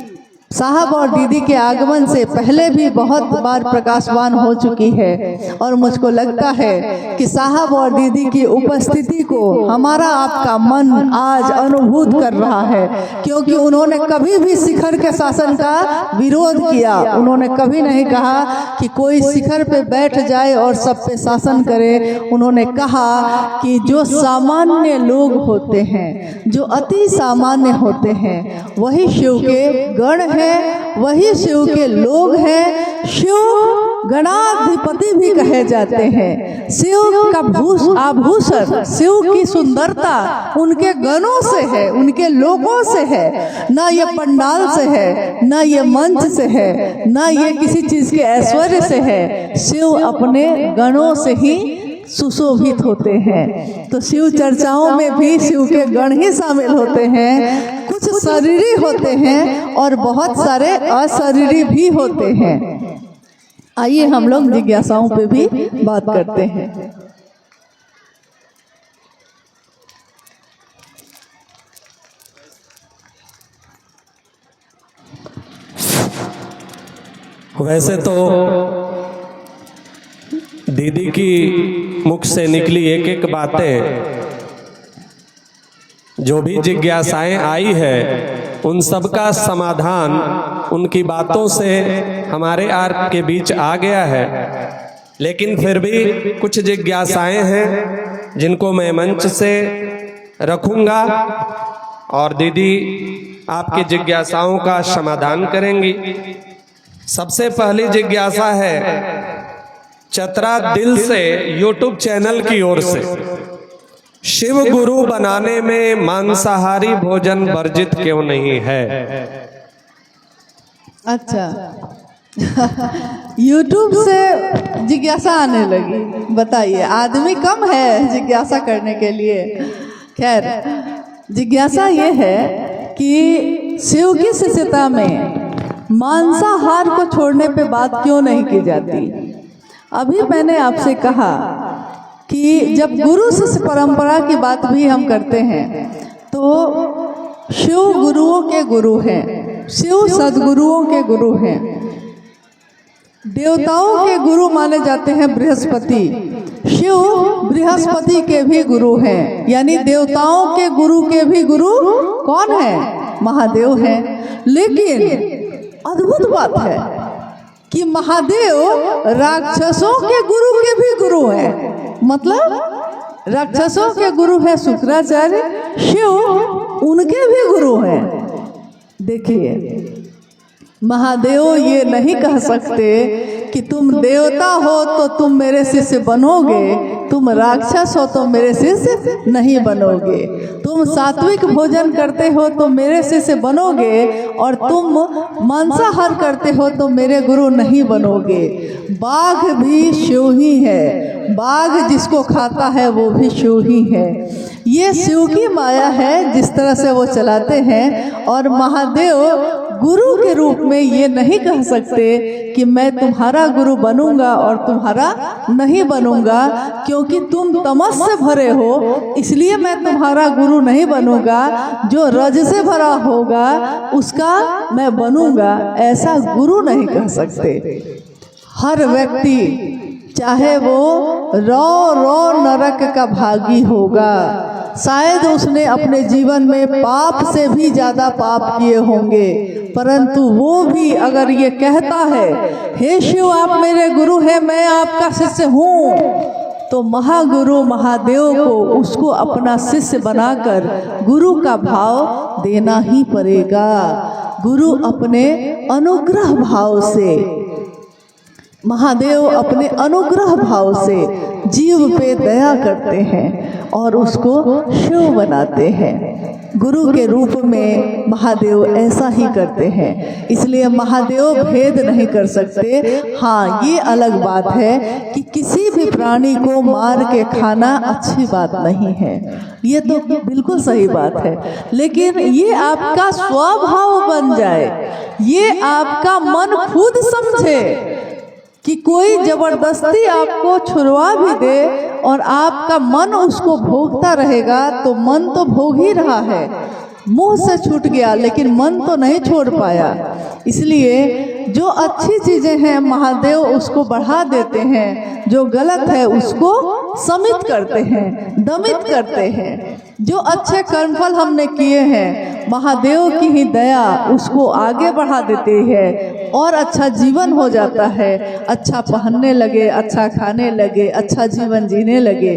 साहब और दीदी के आगमन से पहले भी बहुत बार प्रकाशवान हो चुकी है, और मुझको लगता है कि साहब और दीदी की उपस्थिति को हमारा आपका मन आज अनुभूत कर रहा है, क्योंकि उन्होंने कभी भी शिखर के शासन का विरोध किया। उन्होंने कभी नहीं कहा कि कोई शिखर पे बैठ जाए और सब पे शासन करे। उन्होंने कहा कि जो सामान्य लोग होते हैं, जो अति सामान्य होते हैं, वही शिव के गण हैं, वही शिव के लोग हैं। शिव गणाधिपति भी कहे जाते हैं। शिव का आभूषण, शिव की सुंदरता उनके गणों से है, उनके लोगों से है, ना ये पंडाल से है, ना ये मंच से है, ना ये किसी चीज के ऐश्वर्य से है। शिव अपने गणों से ही सुशोभित होते हैं। तो शिव चर्चाओं में भी शिव के गण ही शामिल होते हैं। कुछ शरीरी होते हैं और बहुत सारे अशरीरी भी होते हैं। आइए हम लोग जिज्ञासाओं पे भी बात करते हैं। वैसे तो दीदी की मुख से निकली एक एक बातें, जो भी जिज्ञासाएं आई है उन सब का समाधान उनकी बातों से हमारे आर्क के बीच आ गया है। लेकिन फिर भी कुछ जिज्ञासाएं हैं जिनको मैं मंच से रखूंगा और दीदी आपकी जिज्ञासाओं का समाधान करेंगी। सबसे पहली जिज्ञासा है चतरा दिल से यूट्यूब चैनल की ओर से, शिव गुरु बनाने में मांसाहारी भोजन वर्जित क्यों नहीं है? अच्छा YouTube से जिज्ञासा आने लगी, बताइए, आदमी कम है जिज्ञासा करने के लिए। खैर, जिज्ञासा ये है कि शिव की शिष्यता में मांसाहार को छोड़ने पे बात क्यों नहीं की जाती। अभी मैंने आपसे कहा कि जब गुरु शिष्य परंपरा की बात भी हम करते हैं तो शिव गुरुओं के गुरु हैं, शिव सदगुरुओं के गुरु हैं। देवताओं के गुरु माने जाते हैं बृहस्पति, शिव बृहस्पति के भी गुरु हैं, यानी देवताओं के गुरु के भी गुरु कौन है? महादेव हैं। लेकिन अद्भुत बात है कि महादेव राक्षसों के गुरु के भी गुरु हैं। मतलब राक्षसों के गुरु है शुक्राचार्य, शिव उनके भी गुरु हैं। देखिए, महादेव ये नहीं कह सकते कि तुम देवता हो तो तुम मेरे शिष्य बनोगे, तुम राक्षस हो तो मेरे शिष्य नहीं बनोगे, तुम सात्विक भोजन करते हो तो मेरे शिष्य बनोगे, और तुम मांसाहार करते हो तो मेरे गुरु नहीं बनोगे। बाघ भी शिव ही है, बाघ जिसको खाता है वो भी शिव ही है। ये शिव की माया है जिस तरह से वो चलाते हैं। और महादेव गुरु के रूप में ये नहीं कह सकते कि मैं तुम्हारा गुरु बनूंगा और तुम्हारा नहीं बनूंगा, क्योंकि तुम तमस से भरे हो इसलिए मैं तुम्हारा गुरु नहीं बनूंगा, जो रज से भरा होगा उसका मैं बनूंगा, ऐसा गुरु नहीं कह सकते। हर व्यक्ति चाहे वो रो रो नरक का भागी होगा, शायद उसने अपने जीवन में पाप से भी ज्यादा पाप किए होंगे, परंतु वो भी अगर ये कहता है हे शिव आप मेरे गुरु हैं, मैं आपका शिष्य हूँ, तो महागुरु महादेव को उसको अपना शिष्य बनाकर गुरु का भाव देना ही पड़ेगा। गुरु अपने अनुग्रह भाव से, महादेव अपने अनुग्रह भाव से जीव पे दया करते हैं और उसको शिव बनाते हैं। गुरु के रूप में महादेव ऐसा ही करते हैं, इसलिए महादेव भेद नहीं कर सकते। हाँ, ये अलग बात है कि किसी भी प्राणी को मार के खाना अच्छी बात नहीं है, ये तो बिल्कुल सही बात है। लेकिन ये आपका स्वभाव बन जाए, ये आपका मन खुद समझे कि कोई जबरदस्ती आपको छुड़वा भी दे और आपका मन उसको भोगता रहेगा, तो मन तो भोग ही रहा है, मुंह से छूट गया लेकिन मन तो नहीं छोड़ पाया। इसलिए जो अच्छी चीजें हैं महादेव उसको बढ़ा देते हैं, जो गलत है उसको समित करते हैं, दमित करते हैं। जो अच्छे कर्मफल हमने किए हैं महादेव की ही दया उसको आगे बढ़ा देती है और अच्छा जीवन हो जाता है, अच्छा पहनने लगे, अच्छा खाने लगे, अच्छा जीवन जीने लगे।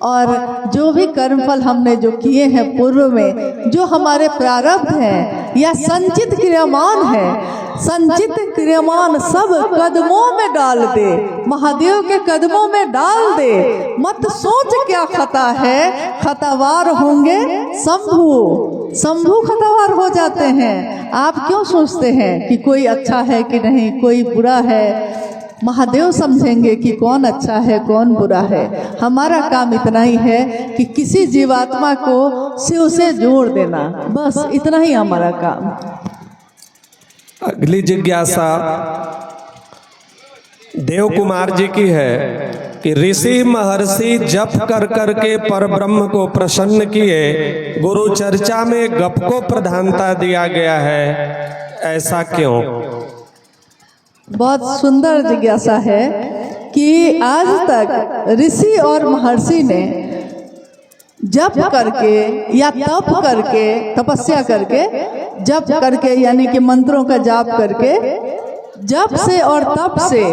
और जो भी कर्मफल हमने जो किए हैं पूर्व में, जो हमारे प्रारब्ध हैं या संचित क्रियामान है, संचित क्रियामान सब कदमों में डाल दे, महादेव के कदमों में डाल दे। मत सोच क्या खता है, खतावार होंगे शंभु, शंभु खतावार हो जाते हैं। आप क्यों सोचते हैं कि कोई अच्छा है कि नहीं, कोई बुरा है? महादेव समझेंगे कि कौन अच्छा है कौन बुरा है। हमारा काम इतना ही है कि किसी जीवात्मा को शिव से जोड़ देना, बस इतना ही हमारा काम। अगली जिज्ञासा देव कुमार जी की है कि ऋषि महर्षि जप कर कर के परब्रह्म को प्रसन्न किए, गुरु चर्चा में गप को प्रधानता दिया गया है, ऐसा क्यों? बहुत सुंदर जिज्ञासा है कि आज तक ऋषि और महर्षि ने जप करके या तप करके, तपस्या करके, जप करके यानी कि मंत्रों का जाप करके, जप से और तप से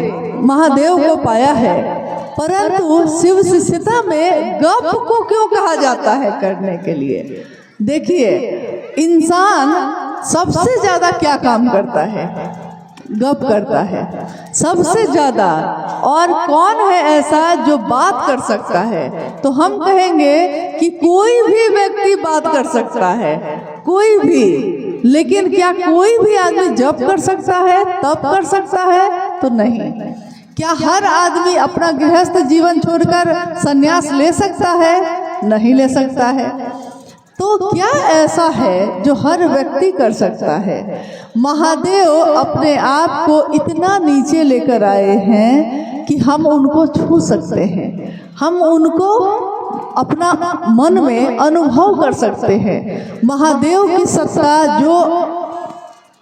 महादेव को पाया है। परंतु शिव शिष्यता में गप को क्यों कहा जाता है करने के लिए? देखिए, इंसान सबसे ज्यादा क्या काम करता है? गप करता है सबसे ज्यादा। और कौन है ऐसा जो बात कर सकता है? तो हम कहेंगे कि कोई भी व्यक्ति बात कर सकता है, कोई भी। लेकिन क्या कोई भी आदमी जप कर सकता है, तप कर सकता है? तो नहीं। क्या हर आदमी अपना गृहस्थ जीवन छोड़कर संन्यास ले सकता है? नहीं ले सकता है। तो क्या ऐसा है जो हर व्यक्ति कर सकता है? महादेव अपने आप को इतना नीचे लेकर आए हैं कि हम उनको छू सकते हैं, हम उनको अपना मन में अनुभव कर सकते हैं। महादेव की सत्ता जो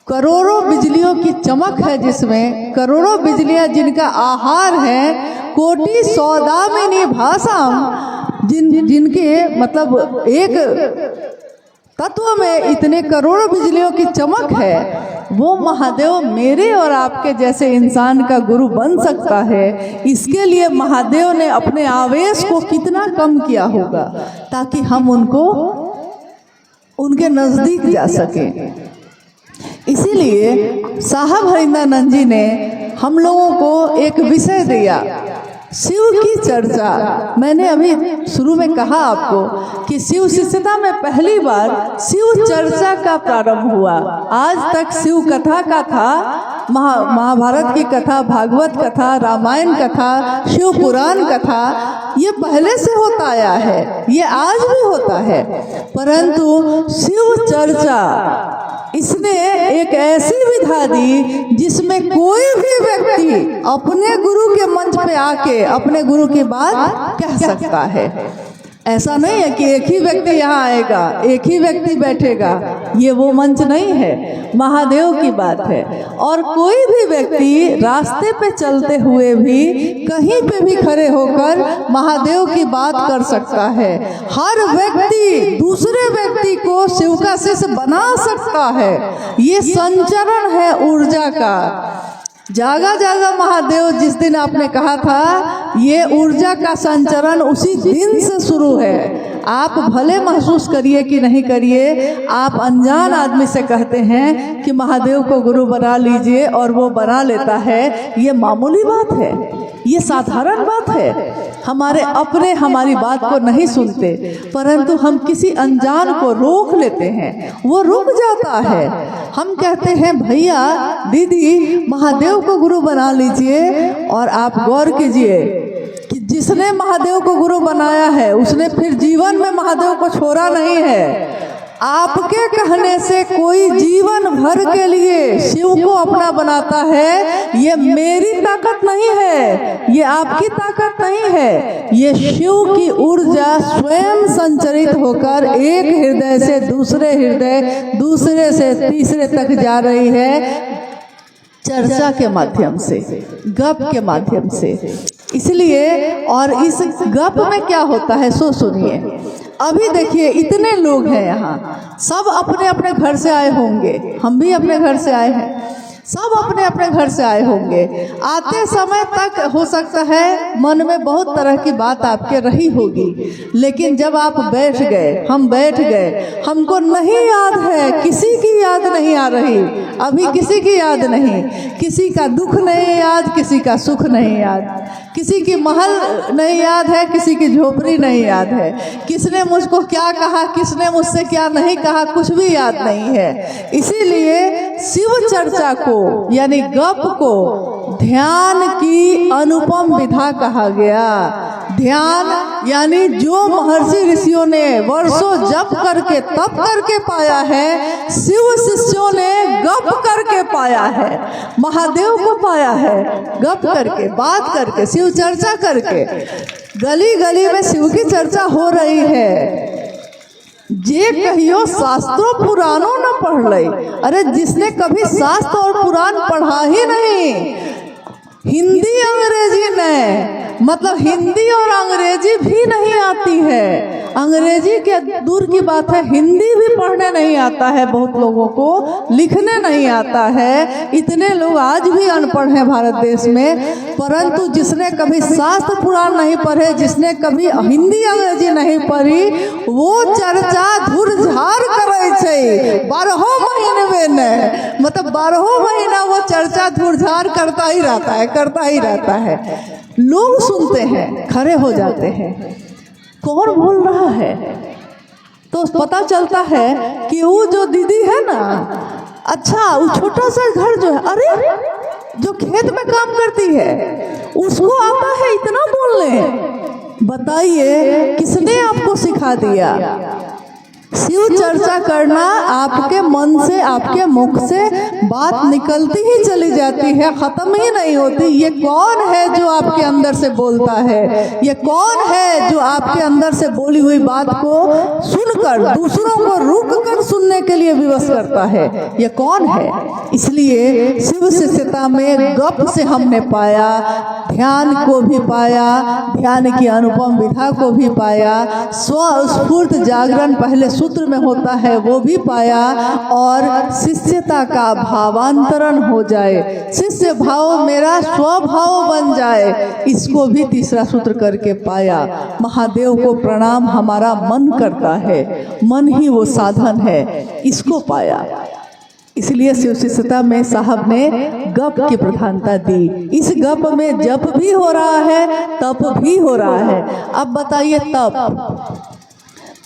करोड़ों बिजलियों की चमक है, जिसमें करोड़ों बिजलियां जिनका आहार है, कोटि सौदामिनी भाषाम, जिनके मतलब एक तत्व में इतने करोड़ों बिजलियों की चमक है, वो महादेव मेरे और आपके जैसे इंसान का गुरु बन सकता है। इसके लिए महादेव ने अपने आवेश को कितना कम किया होगा ताकि हम उनके नजदीक जा सकें। इसीलिए साहब हरिंद्रानंद जी ने हम लोगों को एक विषय दिया, शिव की चर्चा। मैंने अभी शुरू में कहा आपको कि शिव शिष्यता में पहली बार शिव चर्चा का प्रारंभ हुआ। आज तक शिव कथा का था, महाभारत की कथा, भागवत कथा, रामायण कथा, शिव पुराण कथा, ये पहले से होता आया है, ये आज भी होता है। परंतु शिव चर्चा इसने एक ऐसी विधा दी जिसमें कोई भी व्यक्ति अपने गुरु के मंच पे आके अपने गुरु की बात कह सकता है। ऐसा नहीं है कि एक ही व्यक्ति यहाँ आएगा, एक ही व्यक्ति बैठेगा, ये वो मंच नहीं है, महादेव की बात है। और कोई भी व्यक्ति रास्ते पे चलते हुए भी कहीं पे भी खड़े होकर महादेव की बात कर सकता है। हर व्यक्ति दूसरे व्यक्ति को शिव का शिष्य बना सकता है। ये संचरण है ऊर्जा का। जागा जागा महादेव जिस दिन आपने कहा था, ये ऊर्जा का संचरण उसी दिन से शुरू है। आप भले महसूस करिए कि नहीं करिए, आप अनजान आदमी से कहते हैं कि महादेव को गुरु बना लीजिए और वो बना लेता है, ये मामूली बात है, ये साधारण बात है। हमारे अपने हमारी बात को नहीं सुनते, परंतु हम किसी अनजान को रोक लेते हैं, वो रुक जाता है। हम कहते हैं भैया दीदी महादेव को गुरु बना लीजिए, और आप गौर कीजिए कि जिसने महादेव को गुरु बनाया है उसने फिर जीवन में महादेव को छोड़ा नहीं है। आपके कहने से कोई जीवन भर के लिए शिव को अपना बनाता है, ये मेरी ताकत नहीं है, ये आपकी ताकत नहीं है, ये शिव की ऊर्जा स्वयं संचरित होकर एक हृदय से दूसरे हृदय, दूसरे से तीसरे तक जा रही है, चर्चा के माध्यम से, गप के माध्यम से। इसलिए और इस गप में क्या होता है सो सुनिए। अभी देखिए इतने लोग हैं यहाँ, सब अपने अपने घर से आए होंगे, हम भी अपने घर से आए हैं, सब अपने अपने घर से आए होंगे। आते समय तक हो सकता है मन में बहुत तरह की बात आपके रही होगी, लेकिन जब आप बैठ गए, हम बैठ गए, हमको नहीं याद है, किसी की याद नहीं आ रही, अभी किसी की याद नहीं, किसी का दुख नहीं याद, किसी का सुख नहीं याद, किसी की महल नहीं याद है, किसी की झोपड़ी नहीं याद है, किसने मुझको क्या कहा, किसने मुझसे क्या नहीं कहा, कुछ भी याद नहीं है। इसीलिए शिव चर्चा को यानी गप को ध्यान की अनुपम विधा कहा गया। ध्यान यानी जो महर्षि ऋषियों ने वर्षों जप करके तप करके पाया है, शिव शिष्यों ने गप करके पाया है, महादेव को पाया है गप करके, बात करके, शिव चर्चा करके। गली गली में शिव की चर्चा हो रही है, जे कहियो शास्त्रों पुराणों न पढ़ ले। अरे जिसने कभी शास्त्र और पुराण पढ़ा ही नहीं, हिंदी अंग्रेजी ने, मतलब हिंदी और अंग्रेजी भी नहीं आती है, अंग्रेजी के दूर की बात है, हिंदी भी पढ़ने नहीं आता है बहुत लोगों को, लिखने नहीं आता है। इतने लोग आज भी अनपढ़ हैं भारत देश में। परंतु जिसने कभी शास्त्र पुराण नहीं पढ़े, जिसने कभी हिंदी अंग्रेजी नहीं पढ़ी, वो चर्चा धुरझार करे छे 12 महीने में, मतलब 12 महीना वो चर्चा धुरझार करता ही रहता है। लोग सुनते हैं, खड़े हो जाते हैं, कौन बोल रहा है, तो पता चलता है कि वो जो दीदी है ना, अच्छा वो छोटा सा घर जो है, अरे जो खेत में काम करती है उसको आता है इतना बोलने। बताइए किसने आपको सिखा दिया? शिव चर्चा करना आपके मन से, आपके मुख से बात निकलती ही चली जाती है, खत्म ही नहीं होती। ये कौन है जो आपके अंदर से बोलता है? ये कौन है जो आपके अंदर से बोली हुई बात को सुनकर दूसरों को रुक कर सुनने के लिए विवश करता है? ये कौन है? इसलिए शिव शिष्यता में गप से हमने पाया, ध्यान को भी पाया, ध्यान की अनुपम विधा को भी पाया, स्वस्फूर्त जागरण पहले सूत्र में होता है वो भी पाया, और शिष्यता का भावांतरण हो जाए, शिष्य भाव मेरा स्वभाव बन जाए, इसको भी तीसरा सूत्र करके पाया। महादेव को प्रणाम हमारा मन करता है, मन ही वो साधन है, इसको पाया। इसलिए शिव शिष्यता में साहब ने गप की प्रधानता दी। इस गप में जप भी हो रहा है, तप भी हो रहा है। अब बताइए तप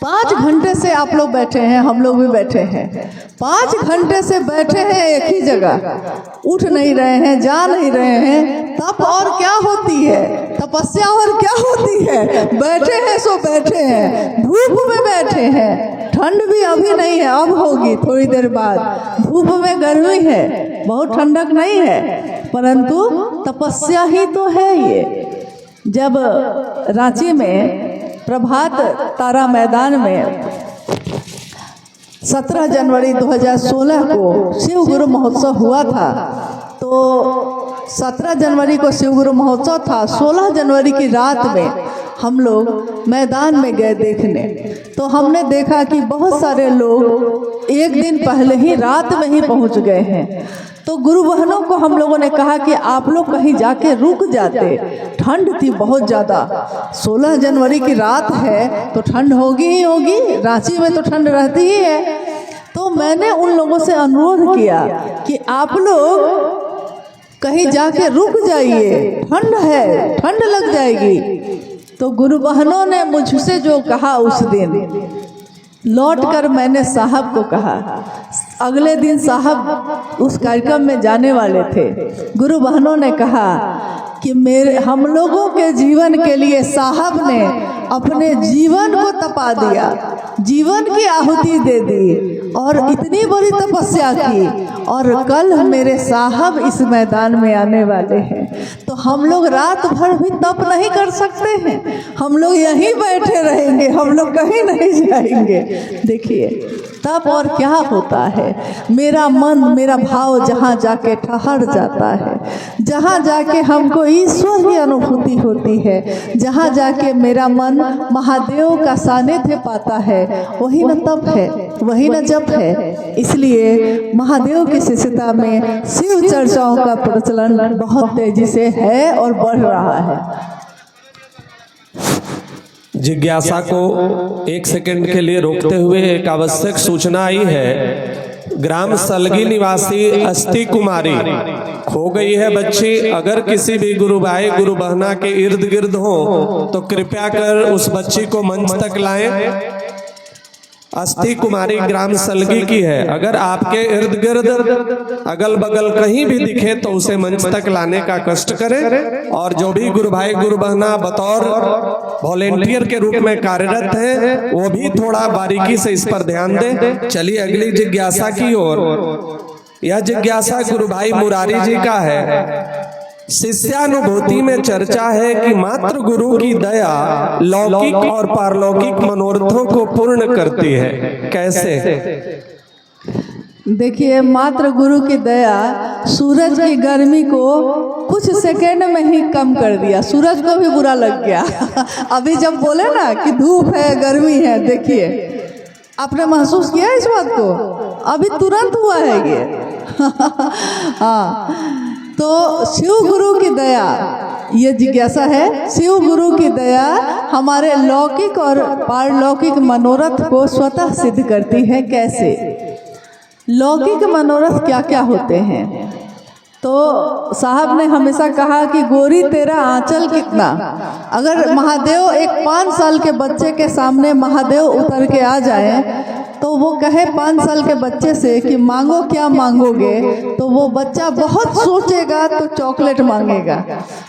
5 घंटे से आप लोग बैठे हैं, हम लोग भी बैठे हैं, 5 घंटे से बैठे हैं एक ही जगह, उठ नहीं रहे हैं, जा नहीं रहे हैं। तप और क्या होती है, तपस्या और क्या होती है? बैठे हैं सो बैठे हैं, धूप में बैठे हैं, ठंड भी अभी नहीं है, अब होगी थोड़ी देर बाद। धूप में गर्मी है, बहुत ठंडक नहीं है, परंतु तपस्या ही तो है ये। जब रांची में प्रभात तारा मैदान में 17 जनवरी 2016 को शिव गुरु महोत्सव हुआ था, तो 17 जनवरी को शिव गुरु महोत्सव था, 16 जनवरी की रात में हम लोग मैदान में गए देखने। तो हमने देखा कि बहुत सारे लोग एक दिन पहले ही रात में ही पहुंच गए हैं। तो गुरु बहनों को हम लोगों ने कहा कि आप लोग कहीं जाके रुक जाते, ठंड थी बहुत ज़्यादा, 16 जनवरी की रात है तो ठंड होगी ही होगी, रांची में तो ठंड रहती ही है। तो मैंने उन लोगों से अनुरोध किया कि आप लोग कहीं जाके रुक जाइए, ठंड है, ठंड लग जाएगी। तो गुरु बहनों ने मुझसे जो कहा उस दिन, लौट कर मैंने साहब को कहा, अगले दिन साहब उस कार्यक्रम में जाने वाले थे। गुरु बहनों ने कहा कि हम लोगों के जीवन के लिए साहब ने अपने जीवन को तपा दिया, जीवन की आहुति दे दी और इतनी बड़ी तपस्या की, और कल मेरे साहब इस मैदान में आने वाले हैं। तो हम लोग रात भर भी तप नहीं कर सकते हैं, हम लोग यहीं बैठे रहेंगे, हम लोग कहीं नहीं जाएंगे। देखिए तप और क्या होता है, मेरा मन, मेरा भाव जहाँ जाके ठहर जाता है, जहाँ जाके हमको ईश्वर की अनुभूति होती है, जहाँ जाके मेरा मन महादेव का सानिध्य पाता है, वही न तप है, वही न जप है। इसलिए महादेव की शिष्यता में शिव चर्चाओं का प्रचलन बहुत तेजी से है और बढ़ रहा है। जिज्ञासा को 1 सेकंड के लिए रोकते हुए एक आवश्यक सूचना आई है। ग्राम सलगी निवासी अस्ति कुमारी खो गई है बच्ची। अगर किसी भी गुरु भाई गुरु बहना के इर्द गिर्द हो तो कृपया कर उस बच्ची को मंच तक लाएं। अस्ति कुमारी ग्राम सलगी की है। अगर आपके इर्द गिर्द अगल बगल कहीं भी दिखे तो उसे मंच तक लाने का कष्ट करें। और जो भी गुरु भाई गुरु बहना बतौर वॉलेंटियर के रूप में कार्यरत हैं, वो भी थोड़ा बारीकी से इस पर ध्यान दें। चलिए अगली जिज्ञासा की ओर। यह जिज्ञासा गुरु भाई मुरारी जी का है। शिष्यानुभूति में चर्चा है कि मात्र गुरु की दया लौकिक और पारलौकिक मनोरथों को पूर्ण करती है। कैसे? देखिए, मात्र गुरु की दया सूरज की गर्मी को कुछ सेकंड में ही कम कर दिया। सूरज को भी बुरा लग गया। अभी जब बोले ना कि धूप है, गर्मी है, देखिए आपने महसूस किया इस बात को? अभी तुरंत हुआ है ये। हाँ, तो शिव गुरु की दया, ये जिज्ञासा है, शिव गुरु की दया हमारे लौकिक और पारलौकिक मनोरथ को स्वतः सिद्ध करती है। कैसे? लौकिक मनोरथ क्या क्या होते हैं? तो साहब ने हमेशा कहा कि गोरी तेरा आंचल कितना। अगर महादेव एक 5 साल के बच्चे के सामने महादेव उतर के आ जाए तो वो कहे 5 साल के बच्चे से कि मांगो क्या मांगोगे, तो वो बच्चा बहुत सोचेगा तो चॉकलेट मांगेगा,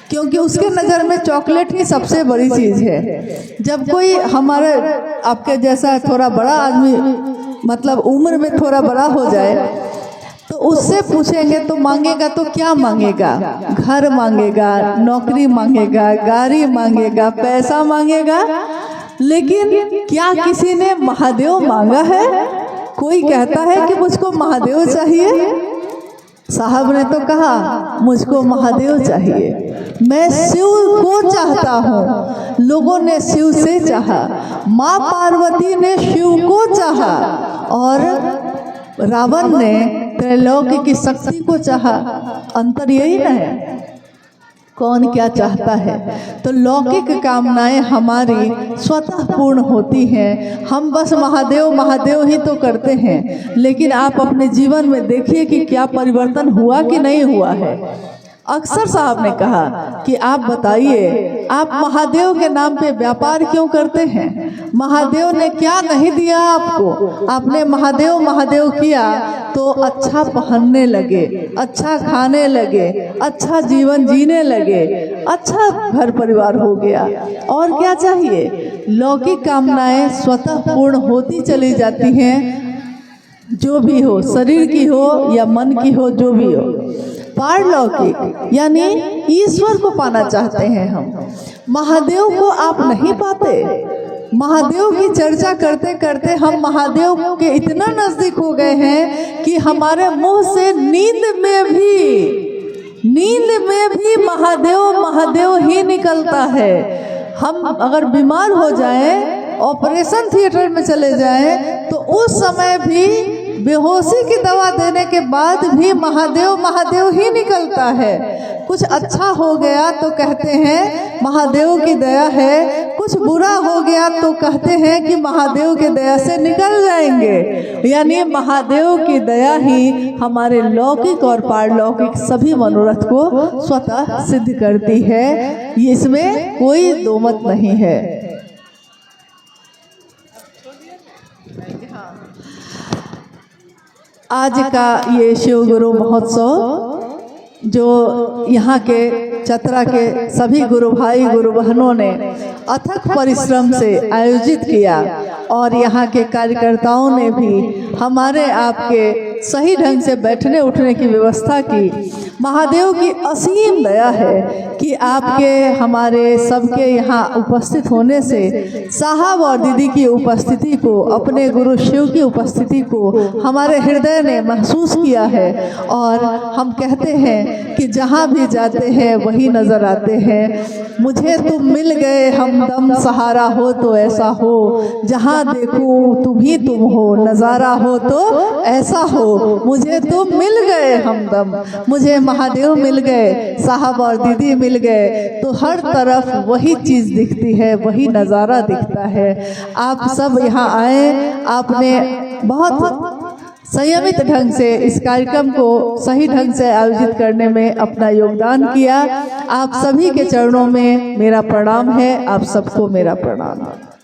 क्योंकि उसके नज़र में चॉकलेट ही सबसे बड़ी चीज़ है। जब कोई हमारे आपके जैसा थोड़ा बड़ा आदमी, मतलब उम्र में थोड़ा बड़ा हो जाए, तो उससे पूछेंगे तो मांगेगा तो क्या मांगेगा? घर मांगेगा, नौकरी मांगेगा, गाड़ी मांगेगा, पैसा मांगेगा। लेकिन क्या किसी ने महादेव मांगा है? कोई कहता है कि मुझको महादेव चाहिए। साहब ने तो कहा मुझको महादेव चाहिए, मैं शिव को चाहता हूँ। लोगों ने शिव से चाहा, माँ पार्वती ने शिव को चाहा, और रावण ने त्रैलोक्य की शक्ति को चाहा। अंतर यही ना है, कौन क्या चाहता है। तो लौकिक कामनाएं हमारी स्वतः पूर्ण होती हैं। हम बस महादेव महादेव ही तो करते हैं, लेकिन आप अपने जीवन में देखिए कि क्या परिवर्तन हुआ कि नहीं हुआ है। अक्सर साहब ने कहा कि आप बताइए, आप महादेव के नाम पे व्यापार क्यों करते हैं? महादेव ने क्या नहीं दिया आपको? आपने महादेव महादेव किया तो अच्छा पहनने लगे, अच्छा खाने लगे, अच्छा जीवन जीने लगे, अच्छा घर परिवार हो गया। और क्या चाहिए? लौकिक कामनाएं स्वतः पूर्ण होती चली जाती हैं, जो भी हो, शरीर की हो या मन की हो, जो भी हो। पारलौकिक यानी ईश्वर को पाना चाहते हैं हम। महादेव को आप नहीं पाते। महादेव की चर्चा करते करते हम महादेव के इतना नजदीक हो गए हैं कि हमारे मुंह से नींद में भी महादेव महादेव ही निकलता है। हम अगर बीमार हो जाएं, ऑपरेशन थिएटर में चले जाएं, तो उस समय भी बेहोशी की दवा देने के बाद भी महादेव महादेव ही निकलता है। कुछ अच्छा हो गया तो कहते हैं महादेव की दया है, कुछ बुरा हो गया तो कहते हैं कि महादेव की दया से निकल जाएंगे। यानी महादेव की दया ही हमारे लौकिक और पारलौकिक सभी मनोरथ को स्वतः सिद्ध करती है, इसमें कोई दो मत नहीं है। आज का ये शिव गुरु महोत्सव जो यहाँ के चतरा के सभी गुरु भाई गुरु बहनों ने अथक परिश्रम से आयोजित किया, और यहाँ के कार्यकर्ताओं ने भी हमारे आपके सही ढंग से बैठने उठने की व्यवस्था की। महादेव की असीम दया है कि आपके हमारे सबके यहाँ उपस्थित होने से साहब और दीदी की उपस्थिति को, अपने गुरु शिव की उपस्थिति को हमारे हृदय ने महसूस किया है। और हम कहते हैं कि जहाँ भी जाते हैं वही नज़र आते हैं। मुझे तुम मिल गए हमदम, सहारा हो तो ऐसा हो, जहाँ देखूं तुम ही तुम हो, नज़ारा हो तो ऐसा हो। मुझे तुम मिल गए हमदम, मुझे महादेव मिल गए, साहब और दीदी मिल गए, तो हर तरफ वही चीज़ दिखती है, वही नज़ारा दिखता है। आप सब यहाँ आए, आपने बहुत संयमित ढंग से इस कार्यक्रम को सही ढंग से आयोजित करने में अपना योगदान किया। आप सभी के चरणों में मेरा प्रणाम है, आप सबको मेरा प्रणाम है।